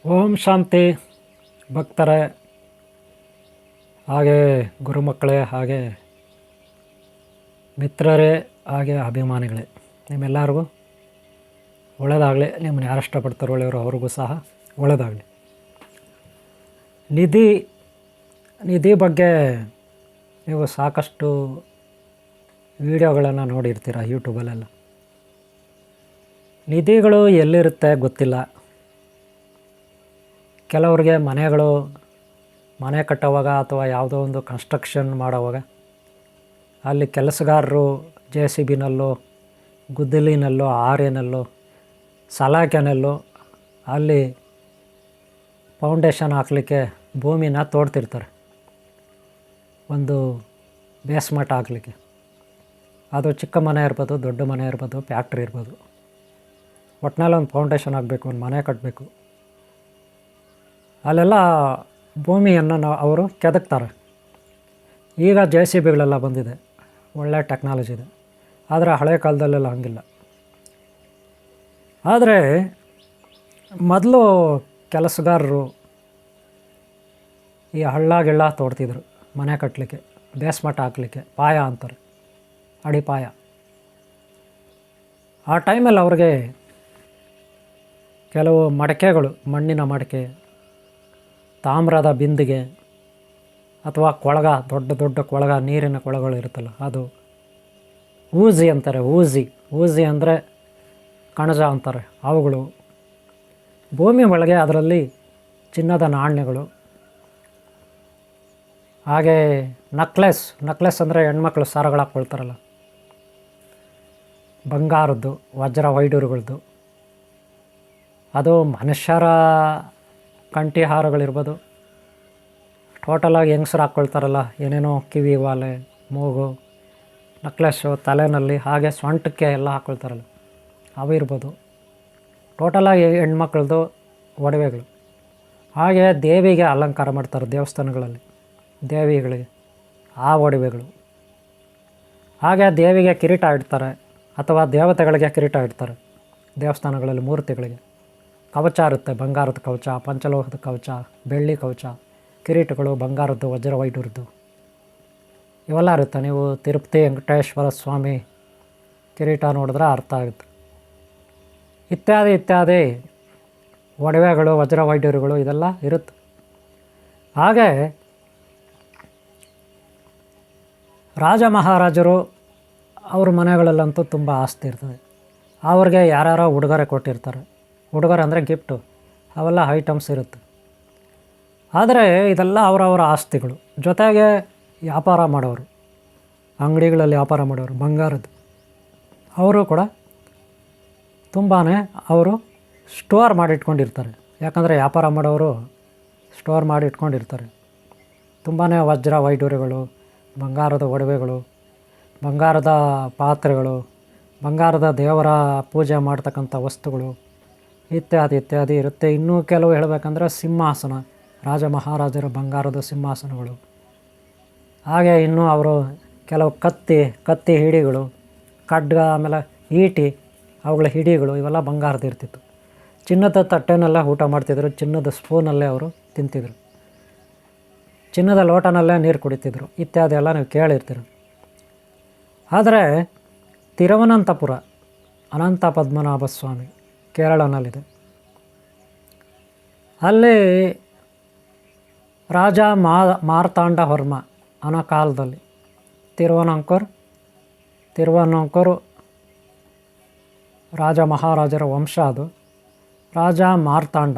ಓಂ ಶಾಂತಿ ಭಕ್ತರೇ, ಹಾಗೆ ಗುರುಮಕ್ಕಳೇ, ಹಾಗೆ ಮಿತ್ರರೇ, ಹಾಗೆ ಅಭಿಮಾನಿಗಳೇ, ನಿಮ್ಮೆಲ್ಲರಿಗೂ ಒಳ್ಳೆಯದಾಗಲಿ. ನಿಮ್ಮನ್ನು ಯಾರು ಇಷ್ಟಪಡ್ತಾರೋ ಒಳ್ಳೆಯವರು ಅವ್ರಿಗೂ ಸಹ ಒಳ್ಳೆಯದಾಗಲಿ. ನಿಧಿ ಬಗ್ಗೆ ನೀವು ಸಾಕಷ್ಟು ವಿಡಿಯೋಗಳನ್ನು ನೋಡಿರ್ತೀರ ಯೂಟ್ಯೂಬಲ್ಲೆಲ್ಲ. ನಿಧಿಗಳು ಎಲ್ಲಿರುತ್ತೆ ಗೊತ್ತಿಲ್ಲ. ಕೆಲವ್ರಿಗೆ ಮನೆ ಕಟ್ಟುವಾಗ ಅಥವಾ ಯಾವುದೋ ಒಂದು ಕನ್ಸ್ಟ್ರಕ್ಷನ್ ಮಾಡೋವಾಗ ಅಲ್ಲಿ ಕೆಲಸಗಾರರು JCBನಲ್ಲೋ, ಗುದ್ದಲಿನಲ್ಲೋ, ಆರೆನಲ್ಲೋ, ಸಲಾಕೆನಲ್ಲೋ ಅಲ್ಲಿ ಫೌಂಡೇಶನ್ ಹಾಕಲಿಕ್ಕೆ ಭೂಮಿನ ತೋಡ್ತಿರ್ತಾರೆ, ಒಂದು ಬೇಸ್ಮೆಂಟ್ ಹಾಕಲಿಕ್ಕೆ. ಅದು ಚಿಕ್ಕ ಮನೆ ಇರ್ಬೋದು, ದೊಡ್ಡ ಮನೆ ಇರ್ಬೋದು, ಫ್ಯಾಕ್ಟ್ರಿ ಇರ್ಬೋದು, ಒಟ್ಟಿನಲ್ಲಿ ಒಂದು ಫೌಂಡೇಶನ್ ಆಗಬೇಕು, ಒಂದು ಮನೆ ಕಟ್ಟಬೇಕು. ಅಲ್ಲೆಲ್ಲ ಭೂಮಿಯನ್ನು ಅವರು ಕೆದಕ್ತಾರೆ. ಈಗ JCBಗಳೆಲ್ಲ ಬಂದಿದೆ, ಒಳ್ಳೆ ಟೆಕ್ನಾಲಜಿ ಇದೆ. ಆದರೆ ಹಳೆ ಕಾಲದಲ್ಲೆಲ್ಲ ಹಂಗಿಲ್ಲ. ಆದರೆ ಮೊದಲು ಕೆಲಸಗಾರರು ಈ ಹಳ್ಳ ತೋಡ್ತಿದ್ರು ಮನೆ ಕಟ್ಟಲಿಕ್ಕೆ, ಬೇಸ್ಮೆಂಟ್ ಹಾಕಲಿಕ್ಕೆ, ಪಾಯ ಅಂತಾರೆ, ಅಡಿಪಾಯ. ಆ ಟೈಮಲ್ಲಿ ಅವ್ರಿಗೆ ಕೆಲವು ಮಡಕೆಗಳು, ಮಣ್ಣಿನ ಮಡಕೆ, ತಾಮ್ರದ ಬಿಂದಿಗೆ ಅಥವಾ ಕೊಳಗ, ದೊಡ್ಡ ದೊಡ್ಡ ಕೊಳಗ, ನೀರಿನ ಕೊಳಗಳು ಇರುತ್ತಲ್ಲ, ಅದು ಊಜಿ ಅಂತಾರೆ. ಊಜಿ ಅಂದರೆ ಕಣಜ ಅಂತಾರೆ. ಅವುಗಳು ಭೂಮಿ ಒಳಗೆ, ಅದರಲ್ಲಿ ಚಿನ್ನದ ನಾಣ್ಯಗಳು, ಹಾಗೆ ನಕ್ಲೆಸ್ ಅಂದರೆ ಹೆಣ್ಮಕ್ಳು ಸರಗಳು ಹಾಕ್ಕೊಳ್ತಾರಲ್ಲ, ಬಂಗಾರದ್ದು, ವಜ್ರ ವೈಡೂರುಗಳದ್ದು, ಅದು ಮನುಷ್ಯರ ಕಂಠಿ ಹಾರಗಳಿರ್ಬೋದು, ಟೋಟಲಾಗಿ ಹೆಂಗಸರು ಹಾಕ್ಕೊಳ್ತಾರಲ್ಲ, ಏನೇನೋ ಕಿವಿ ವಾಲೆ, ಮೂಗು, ನಕ್ಲೆಸ್ಸು, ತಲೆಯಲ್ಲಿ, ಹಾಗೆ ಸೊಂಟಕ್ಕೆ ಎಲ್ಲ ಹಾಕ್ಕೊಳ್ತಾರಲ್ಲ, ಅವು ಇರ್ಬೋದು. ಟೋಟಲಾಗಿ ಹೆಣ್ಮಕ್ಳದ್ದು ಒಡವೆಗಳು. ಹಾಗೆ ದೇವಿಗೆ ಅಲಂಕಾರ ಮಾಡ್ತಾರೆ ದೇವಸ್ಥಾನಗಳಲ್ಲಿ, ದೇವಿಗಳಿಗೆ ಆ ಒಡವೆಗಳು. ಹಾಗೆ ದೇವಿಗೆ ಕಿರೀಟ ಇಡ್ತಾರೆ, ಅಥವಾ ದೇವತೆಗಳಿಗೆ ಕಿರೀಟ ಇಡ್ತಾರೆ ದೇವಸ್ಥಾನಗಳಲ್ಲಿ, ಮೂರ್ತಿಗಳಿಗೆ. ಕವಚ ಇರುತ್ತೆ, ಬಂಗಾರದ ಕವಚ, ಪಂಚಲೋಹದ ಕವಚ, ಬೆಳ್ಳಿ ಕವಚ, ಕಿರೀಟಗಳು, ಬಂಗಾರದ್ದು, ವಜ್ರ ವೈಡೂರ್ಯದ್ದು ಇವೆಲ್ಲ ಇರುತ್ತೆ. ನೀವು ತಿರುಪತಿ ವೆಂಕಟೇಶ್ವರ ಸ್ವಾಮಿ ಕಿರೀಟ ನೋಡಿದ್ರೆ ಅರ್ಥ ಆಗುತ್ತೆ. ಇತ್ಯಾದಿ ಒಡವೆಗಳು, ವಜ್ರ ವೈಡೂರ್ಯಗಳು ಇದೆಲ್ಲ ಇರುತ್ತೆ. ಹಾಗೆ ರಾಜ ಮಹಾರಾಜರು ಅವ್ರ ಮನೆಗಳಲ್ಲಂತೂ ತುಂಬ ಆಸ್ತಿ ಇರ್ತದೆ. ಅವ್ರಿಗೆ ಯಾರ್ಯಾರೋ ಉಡುಗೊರೆ ಕೊಟ್ಟಿರ್ತಾರೆ. ಉಡುಗೊರೆ ಅಂದರೆ ಗಿಫ್ಟು, ಅವೆಲ್ಲ ಐಟಮ್ಸ್ ಇರುತ್ತೆ. ಆದರೆ ಇದೆಲ್ಲ ಅವರವರ ಆಸ್ತಿಗಳು. ಜೊತೆಗೆ ವ್ಯಾಪಾರ ಮಾಡೋರು, ಅಂಗಡಿಗಳಲ್ಲಿ ವ್ಯಾಪಾರ ಮಾಡೋರು ಬಂಗಾರದ್ದು, ಅವರು ಕೂಡ ತುಂಬಾ ಅವರು ಸ್ಟೋರ್ ಮಾಡಿಟ್ಕೊಂಡಿರ್ತಾರೆ. ಯಾಕಂದರೆ ವ್ಯಾಪಾರ ಮಾಡೋರು ಸ್ಟೋರ್ ಮಾಡಿ ಇಟ್ಕೊಂಡಿರ್ತಾರೆ. ತುಂಬಾ ವಜ್ರ ವೈಡೂರ್ಯಗಳು, ಬಂಗಾರದ ಒಡವೆಗಳು, ಬಂಗಾರದ ಪಾತ್ರೆಗಳು, ಬಂಗಾರದ ದೇವರ ಪೂಜೆ ಮಾಡ್ತಕ್ಕಂಥ ವಸ್ತುಗಳು ಇತ್ಯಾದಿ ಇರುತ್ತೆ. ಇನ್ನೂ ಕೆಲವು ಹೇಳಬೇಕಂದ್ರೆ ಸಿಂಹಾಸನ, ರಾಜ ಮಹಾರಾಜರ ಬಂಗಾರದ ಸಿಂಹಾಸನಗಳು. ಹಾಗೆ ಇನ್ನೂ ಅವರು ಕೆಲವು ಕತ್ತಿ ಹಿಡಿಗಳು, ಖಡ್ಗ, ಆಮೇಲೆ ಈಟಿ, ಅವುಗಳ ಹಿಡಿಗಳು, ಇವೆಲ್ಲ ಬಂಗಾರದ ಇರ್ತಿತ್ತು. ಚಿನ್ನದ ತಟ್ಟೆನಲ್ಲೇ ಊಟ ಮಾಡ್ತಿದ್ರು, ಚಿನ್ನದ ಸ್ಪೂನಲ್ಲೇ ಅವರು ತಿಂತಿದ್ರು, ಚಿನ್ನದ ಲೋಟನಲ್ಲೇ ನೀರು ಕುಡಿತಿದ್ರು, ಇತ್ಯಾದಿ ಎಲ್ಲ ನೀವು ಕೇಳಿರ್ತೀರ. ಆದರೆ ತಿರುವನಂತಪುರ ಅನಂತ ಪದ್ಮನಾಭ ಸ್ವಾಮಿ ಕೇರಳನಲ್ಲಿದೆ. ಅಲ್ಲಿ ರಾಜ ಮಾರ್ತಾಂಡ ವರ್ಮ ಅನ್ನೋ ಕಾಲದಲ್ಲಿ ತಿರುವನಂಕೂರು ರಾಜ ಮಹಾರಾಜರ ವಂಶ. ಅದು ರಾಜ ಮಾರ್ತಾಂಡ,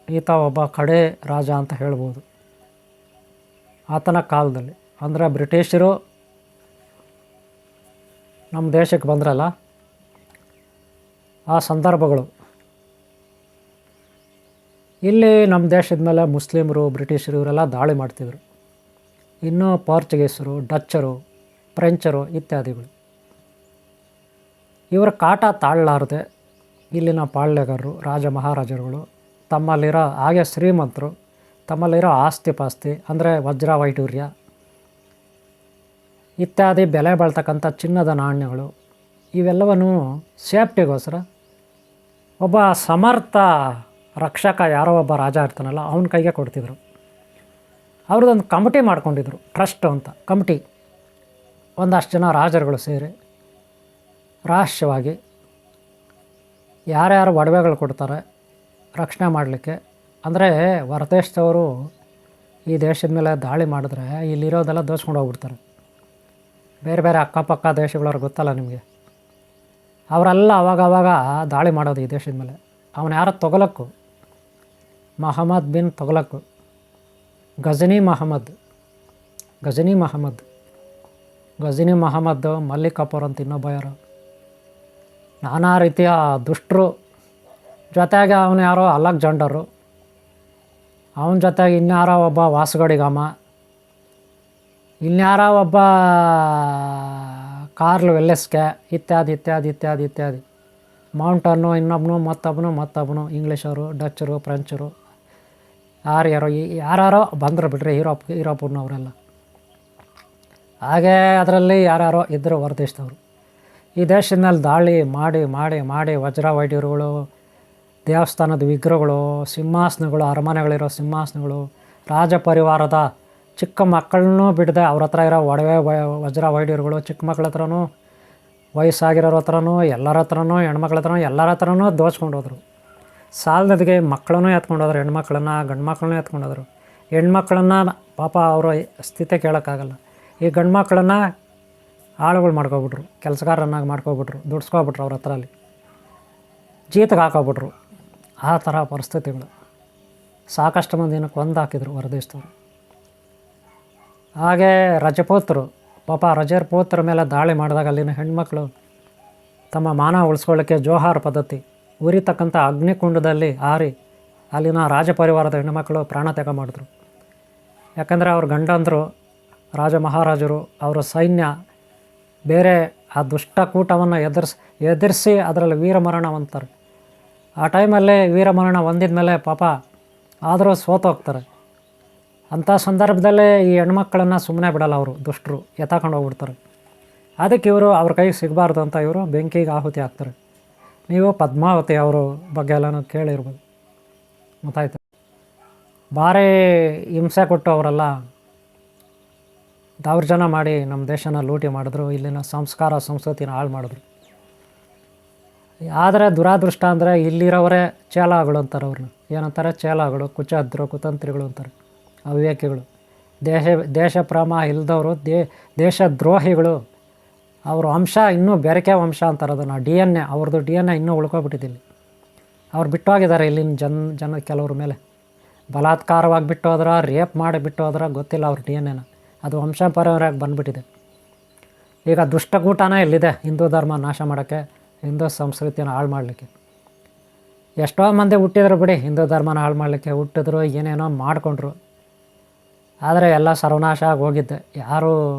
ಈತ ಒಬ್ಬ ಕಡೆ ರಾಜ ಅಂತ ಹೇಳ್ಬೋದು. ಆತನ ಕಾಲದಲ್ಲಿ ಅಂದರೆ ಬ್ರಿಟಿಷರು ನಮ್ಮ ದೇಶಕ್ಕೆ ಬಂದ್ರಲ್ಲ, ಆ ಸಂದರ್ಭಗಳು. ಇಲ್ಲಿ ನಮ್ಮ ದೇಶದ ಮೇಲೆ ಮುಸ್ಲಿಮರು, ಬ್ರಿಟಿಷರು ಇವರೆಲ್ಲ ದಾಳಿ ಮಾಡ್ತಿದ್ರು. ಇನ್ನೂ ಪೋರ್ಚುಗೀಸರು, ಡಚ್ಚರು, ಫ್ರೆಂಚರು ಇತ್ಯಾದಿಗಳು. ಇವರ ಕಾಟ ತಾಳಲಾರದೆ ಇಲ್ಲಿನ ಪಾಳ್ಯಗಾರರು, ರಾಜ ಮಹಾರಾಜರುಗಳು ತಮ್ಮಲ್ಲಿರೋ, ಹಾಗೆ ಶ್ರೀಮಂತರು ತಮ್ಮಲ್ಲಿರೋ ಆಸ್ತಿ ಪಾಸ್ತಿ ಅಂದರೆ ವಜ್ರ ವೈಡೂರ್ಯ ಇತ್ಯಾದಿ ಬೆಲೆ ಬಾಳ್ತಕ್ಕಂಥ ಚಿನ್ನದ ನಾಣ್ಯಗಳು ಇವೆಲ್ಲವನ್ನು ಸೇಫ್ಟಿಗೋಸ್ಕರ ಒಬ್ಬ ಸಮರ್ಥ ರಕ್ಷಕ ಯಾರೋ ಒಬ್ಬ ರಾಜ ಇರ್ತಾನಲ್ಲ ಅವನ ಕೈಗೆ ಕೊಡ್ತಿದ್ರು. ಅವ್ರದ್ದೊಂದು ಕಮಿಟಿ ಮಾಡ್ಕೊಂಡಿದ್ರು, ಟ್ರಸ್ಟ್ ಅಂತ ಕಮಿಟಿ. ಒಂದಷ್ಟು ಜನ ರಾಜರುಗಳು ಸೇರಿ ರಹಸ್ಯವಾಗಿ ಯಾರ್ಯಾರು ಒಡವೆಗಳು ಕೊಡ್ತಾರೆ ರಕ್ಷಣೆ ಮಾಡಲಿಕ್ಕೆ. ಅಂದರೆ ಹೊರದೇಶದವರು ಈ ದೇಶದ ಮೇಲೆ ದಾಳಿ ಮಾಡಿದ್ರೆ ಇಲ್ಲಿರೋದೆಲ್ಲ ದೋಚ್ಕೊಂಡು ಹೋಗ್ಬಿಡ್ತಾರೆ. ಬೇರೆ ಬೇರೆ ಅಕ್ಕಪಕ್ಕ ದೇಶಗಳವ್ರು ಗೊತ್ತಲ್ಲ ನಿಮಗೆ, ಅವರೆಲ್ಲ ಅವಾಗವಾಗ ದಾಳಿ ಮಾಡೋದು ಈ ದೇಶದ ಮೇಲೆ. ಅವನು ಯಾರೋ ತೊಗೊಳಕ್ಕು, ಮಹಮ್ಮದ್ ಬಿನ್ ತೊಗೊಳಕ್ಕು, ಗಜನಿ ಮಹಮ್ಮದ್, ಮಲ್ಲಿಕ್ ಕಪೂರ್ ಅಂತ ಇನ್ನೊಬ್ಬ ಯಾರು, ನಾನಾ ರೀತಿಯ ದುಷ್ಟರು. ಜೊತೆಗೆ ಅವನು ಯಾರೋ ಅಲೆಕ್ಸಾಂಡರು, ಅವನ ಜೊತೆಗೆ ಇನ್ಯಾರೋ ಒಬ್ಬ ವಾಸುಗಡಿಗಾಮ, ಇನ್ಯಾರೋ ಒಬ್ಬ ಕಾರ್ಲ್ ವೆಲ್ಲೆಸ್ಕೆ, ಇತ್ಯಾದಿ. ಮೌಂಟನ್ನು ಇನ್ನೊಬ್ಬನು ಮತ್ತೊಬ್ಬನು ಇಂಗ್ಲೀಷರು, ಡಚ್ಚರು, ಫ್ರೆಂಚರು, ಯಾರ್ಯಾರೋ ಬಂದರು ಬಿಡ್ರಿ, ಯುರೋಪ್ನವರೆಲ್ಲ. ಹಾಗೇ ಅದರಲ್ಲಿ ಯಾರ್ಯಾರೋ ಇದ್ದರು ಹೊರದೇಶದವರು. ಈ ದೇಶದ ಮೇಲೆ ದಾಳಿ ಮಾಡಿ ವಜ್ರ ವೈಢೂರ್ಯಗಳು, ದೇವಸ್ಥಾನದ ವಿಗ್ರಹಗಳು, ಸಿಂಹಾಸನಗಳು, ಅರಮನೆಗಳಿರೋ ಸಿಂಹಾಸನಗಳು, ರಾಜ ಪರಿವಾರದ ಚಿಕ್ಕ ಮಕ್ಕಳನ್ನೂ ಬಿಡದೆ ಅವ್ರ ಹತ್ರ ಇರೋ ಒಡವೆ ವಜ್ರ ವೈಢೂರ್ಯಗಳು, ಚಿಕ್ಕ ಮಕ್ಳ ಹತ್ರನೂ, ವಯಸ್ಸಾಗಿರೋರ ಹತ್ರನೂ, ಎಲ್ಲರ ಹತ್ರನೂ, ಹೆಣ್ಮಕ್ಳ ಹತ್ರನೂ, ಎಲ್ಲರ ಹತ್ರನೂ ದೋಚ್ಕೊಂಡು ಹೋದರು. ಸಾಲದದಿಗೆ ಮಕ್ಕಳನ್ನೂ ಎತ್ಕೊಂಡೋದ್ರು, ಹೆಣ್ಮಕ್ಳನ್ನ, ಗಂಡು ಮಕ್ಕಳನ್ನೂ ಎತ್ಕೊಂಡೋದ್ರು. ಹೆಣ್ಮಕ್ಳನ್ನ ಪಾಪ ಅವರ ಸ್ಥಿತಿ ಕೇಳೋಕ್ಕಾಗಲ್ಲ. ಈ ಗಂಡು ಮಕ್ಕಳನ್ನ ಆಳುಗಳು ಮಾಡ್ಕೊಬಿಟ್ರು, ಕೆಲಸಗಾರನ್ನಾಗಿ ಮಾಡ್ಕೊಬಿಟ್ರು, ದುಡ್ಸ್ಕೊಬಿಟ್ರು, ಅವ್ರ ಹತ್ರ ಅಲ್ಲಿ ಜೀತಕ್ಕೆ ಹಾಕೋಬಿಟ್ರು. ಆ ಥರ ಪರಿಸ್ಥಿತಿಗಳು. ಸಾಕಷ್ಟು ಮಂದಿನ ಕೊಂದಾಕಿದ್ರು ಹೊರದೇಶದವರು. ಹಾಗೇ ರಜಪೂತರು ಪಾಪ ರಜಪೂತರ ಮೇಲೆ ದಾಳಿ ಮಾಡಿದಾಗ ಅಲ್ಲಿನ ಹೆಣ್ಮಕ್ಳು ತಮ್ಮ ಮಾನ ಉಳಿಸ್ಕೊಳ್ಳೋಕ್ಕೆ ಜೋಹಾರ್ ಪದ್ಧತಿ, ಉರಿತಕ್ಕಂಥ ಅಗ್ನಿಕುಂಡದಲ್ಲಿ ಆರಿ ಅಲ್ಲಿನ ರಾಜಪರಿವಾರದ ಹೆಣ್ಣುಮಕ್ಕಳು ಪ್ರಾಣ ತ್ಯಾಗ ಮಾಡಿದ್ರು. ಯಾಕಂದರೆ ಅವ್ರ ಗಂಡಂದರು ರಾಜ ಮಹಾರಾಜರು, ಅವರ ಸೈನ್ಯ ಬೇರೆ ಆ ದುಷ್ಟಕೂಟವನ್ನು ಎದುರಿಸಿ ಅದರಲ್ಲಿ ವೀರಮರಣ ಹೊಂದ್ತಾರೆ. ಆ ಟೈಮಲ್ಲಿ ವೀರಮರಣ ಹೊಂದಿದ ಮೇಲೆ ಪಾಪ ಆದರೂ ಸೋತೋಗ್ತಾರೆ. ಅಂಥ ಸಂದರ್ಭದಲ್ಲೇ ಈ ಹೆಣ್ಮಕ್ಳನ್ನು ಸುಮ್ಮನೆ ಬಿಡಲ್ಲ ಅವರು, ದುಷ್ಟರು ಎತ್ತಾಕೊಂಡು ಹೋಗ್ಬಿಡ್ತಾರೆ. ಅದಕ್ಕೆ ಇವರು ಅವ್ರ ಕೈಗೆ ಸಿಗಬಾರ್ದು ಅಂತ ಇವರು ಬೆಂಕಿಗೆ ಆಹುತಿ ಹಾಕ್ತಾರೆ. ನೀವು ಪದ್ಮಾವತಿ ಅವರ ಬಗ್ಗೆ ಎಲ್ಲನೂ ಕೇಳಿರ್ಬೋದು, ಗೊತ್ತಾಯ್ತು. ಭಾರಿ ಹಿಂಸೆ ಕೊಟ್ಟು ಅವರೆಲ್ಲ ದೌರ್ಜನ್ಯ ಮಾಡಿ ನಮ್ಮ ದೇಶನ ಲೂಟಿ ಮಾಡಿದ್ರು, ಇಲ್ಲಿನ ಸಂಸ್ಕಾರ ಸಂಸ್ಕೃತಿನ ಹಾಳು ಮಾಡಿದ್ರು. ಆದರೆ ದುರಾದೃಷ್ಟ ಅಂದರೆ ಇಲ್ಲಿರೋವರೇ ಚೇಲಾಗಳು ಅಂತಾರೆ ಅವ್ರನ್ನ. ಏನಂತಾರೆ? ಚೇಲಾಗಳು, ಕುಚದ್ರು, ಕುತಂತ್ರಿಗಳು ಅಂತಾರೆ, ಅವಿವೇಕಿಗಳು, ದೇಶ ಪ್ರೇಮ ಇಲ್ಲದವರು, ದೇಶದ್ರೋಹಿಗಳು. ಅವ್ರ ವಂಶ ಇನ್ನೂ ಬೆರಕೆ ವಂಶ ಅಂತಾರೆ ಅದನ್ನು, DNA, ಅವ್ರದ್ದು DNA ಇನ್ನೂ ಉಳ್ಕೊಬಿಟ್ಟಿದ್ದಿಲ್ಲ. ಅವ್ರು ಬಿಟ್ಟೋಗಿದ್ದಾರೆ ಇಲ್ಲಿನ ಜನ ಕೆಲವ್ರ ಮೇಲೆ. ಬಲಾತ್ಕಾರವಾಗಿ ಬಿಟ್ಟು ಹೋದ್ರೆ, ರೇಪ್ ಮಾಡಿ ಬಿಟ್ಟು ಹೋದ್ರೆ ಗೊತ್ತಿಲ್ಲ ಅವ್ರ DNA. ಅದು ವಂಶ ಪರಂಪರೆಯಾಗಿ ಬಂದುಬಿಟ್ಟಿದೆ. ಈಗ ದುಷ್ಟಕೂಟನೇ ಇಲ್ಲಿದೆ ಹಿಂದೂ ಧರ್ಮ ನಾಶ ಮಾಡೋಕ್ಕೆ, ಹಿಂದೂ ಸಂಸ್ಕೃತಿನ ಹಾಳು ಮಾಡಲಿಕ್ಕೆ. ಎಷ್ಟೋ ಮಂದಿ ಹುಟ್ಟಿದ್ರು ಬಿಡಿ, ಹಿಂದೂ ಧರ್ಮನ ಹಾಳು ಮಾಡಲಿಕ್ಕೆ ಹುಟ್ಟಿದ್ರು, ಏನೇನೋ ಮಾಡಿಕೊಂಡ್ರು. ಆದರೆ ಎಲ್ಲ ಸರ್ವನಾಶ ಆಗಿ ಹೋಗಿದ್ದೆ. ಯಾರೂ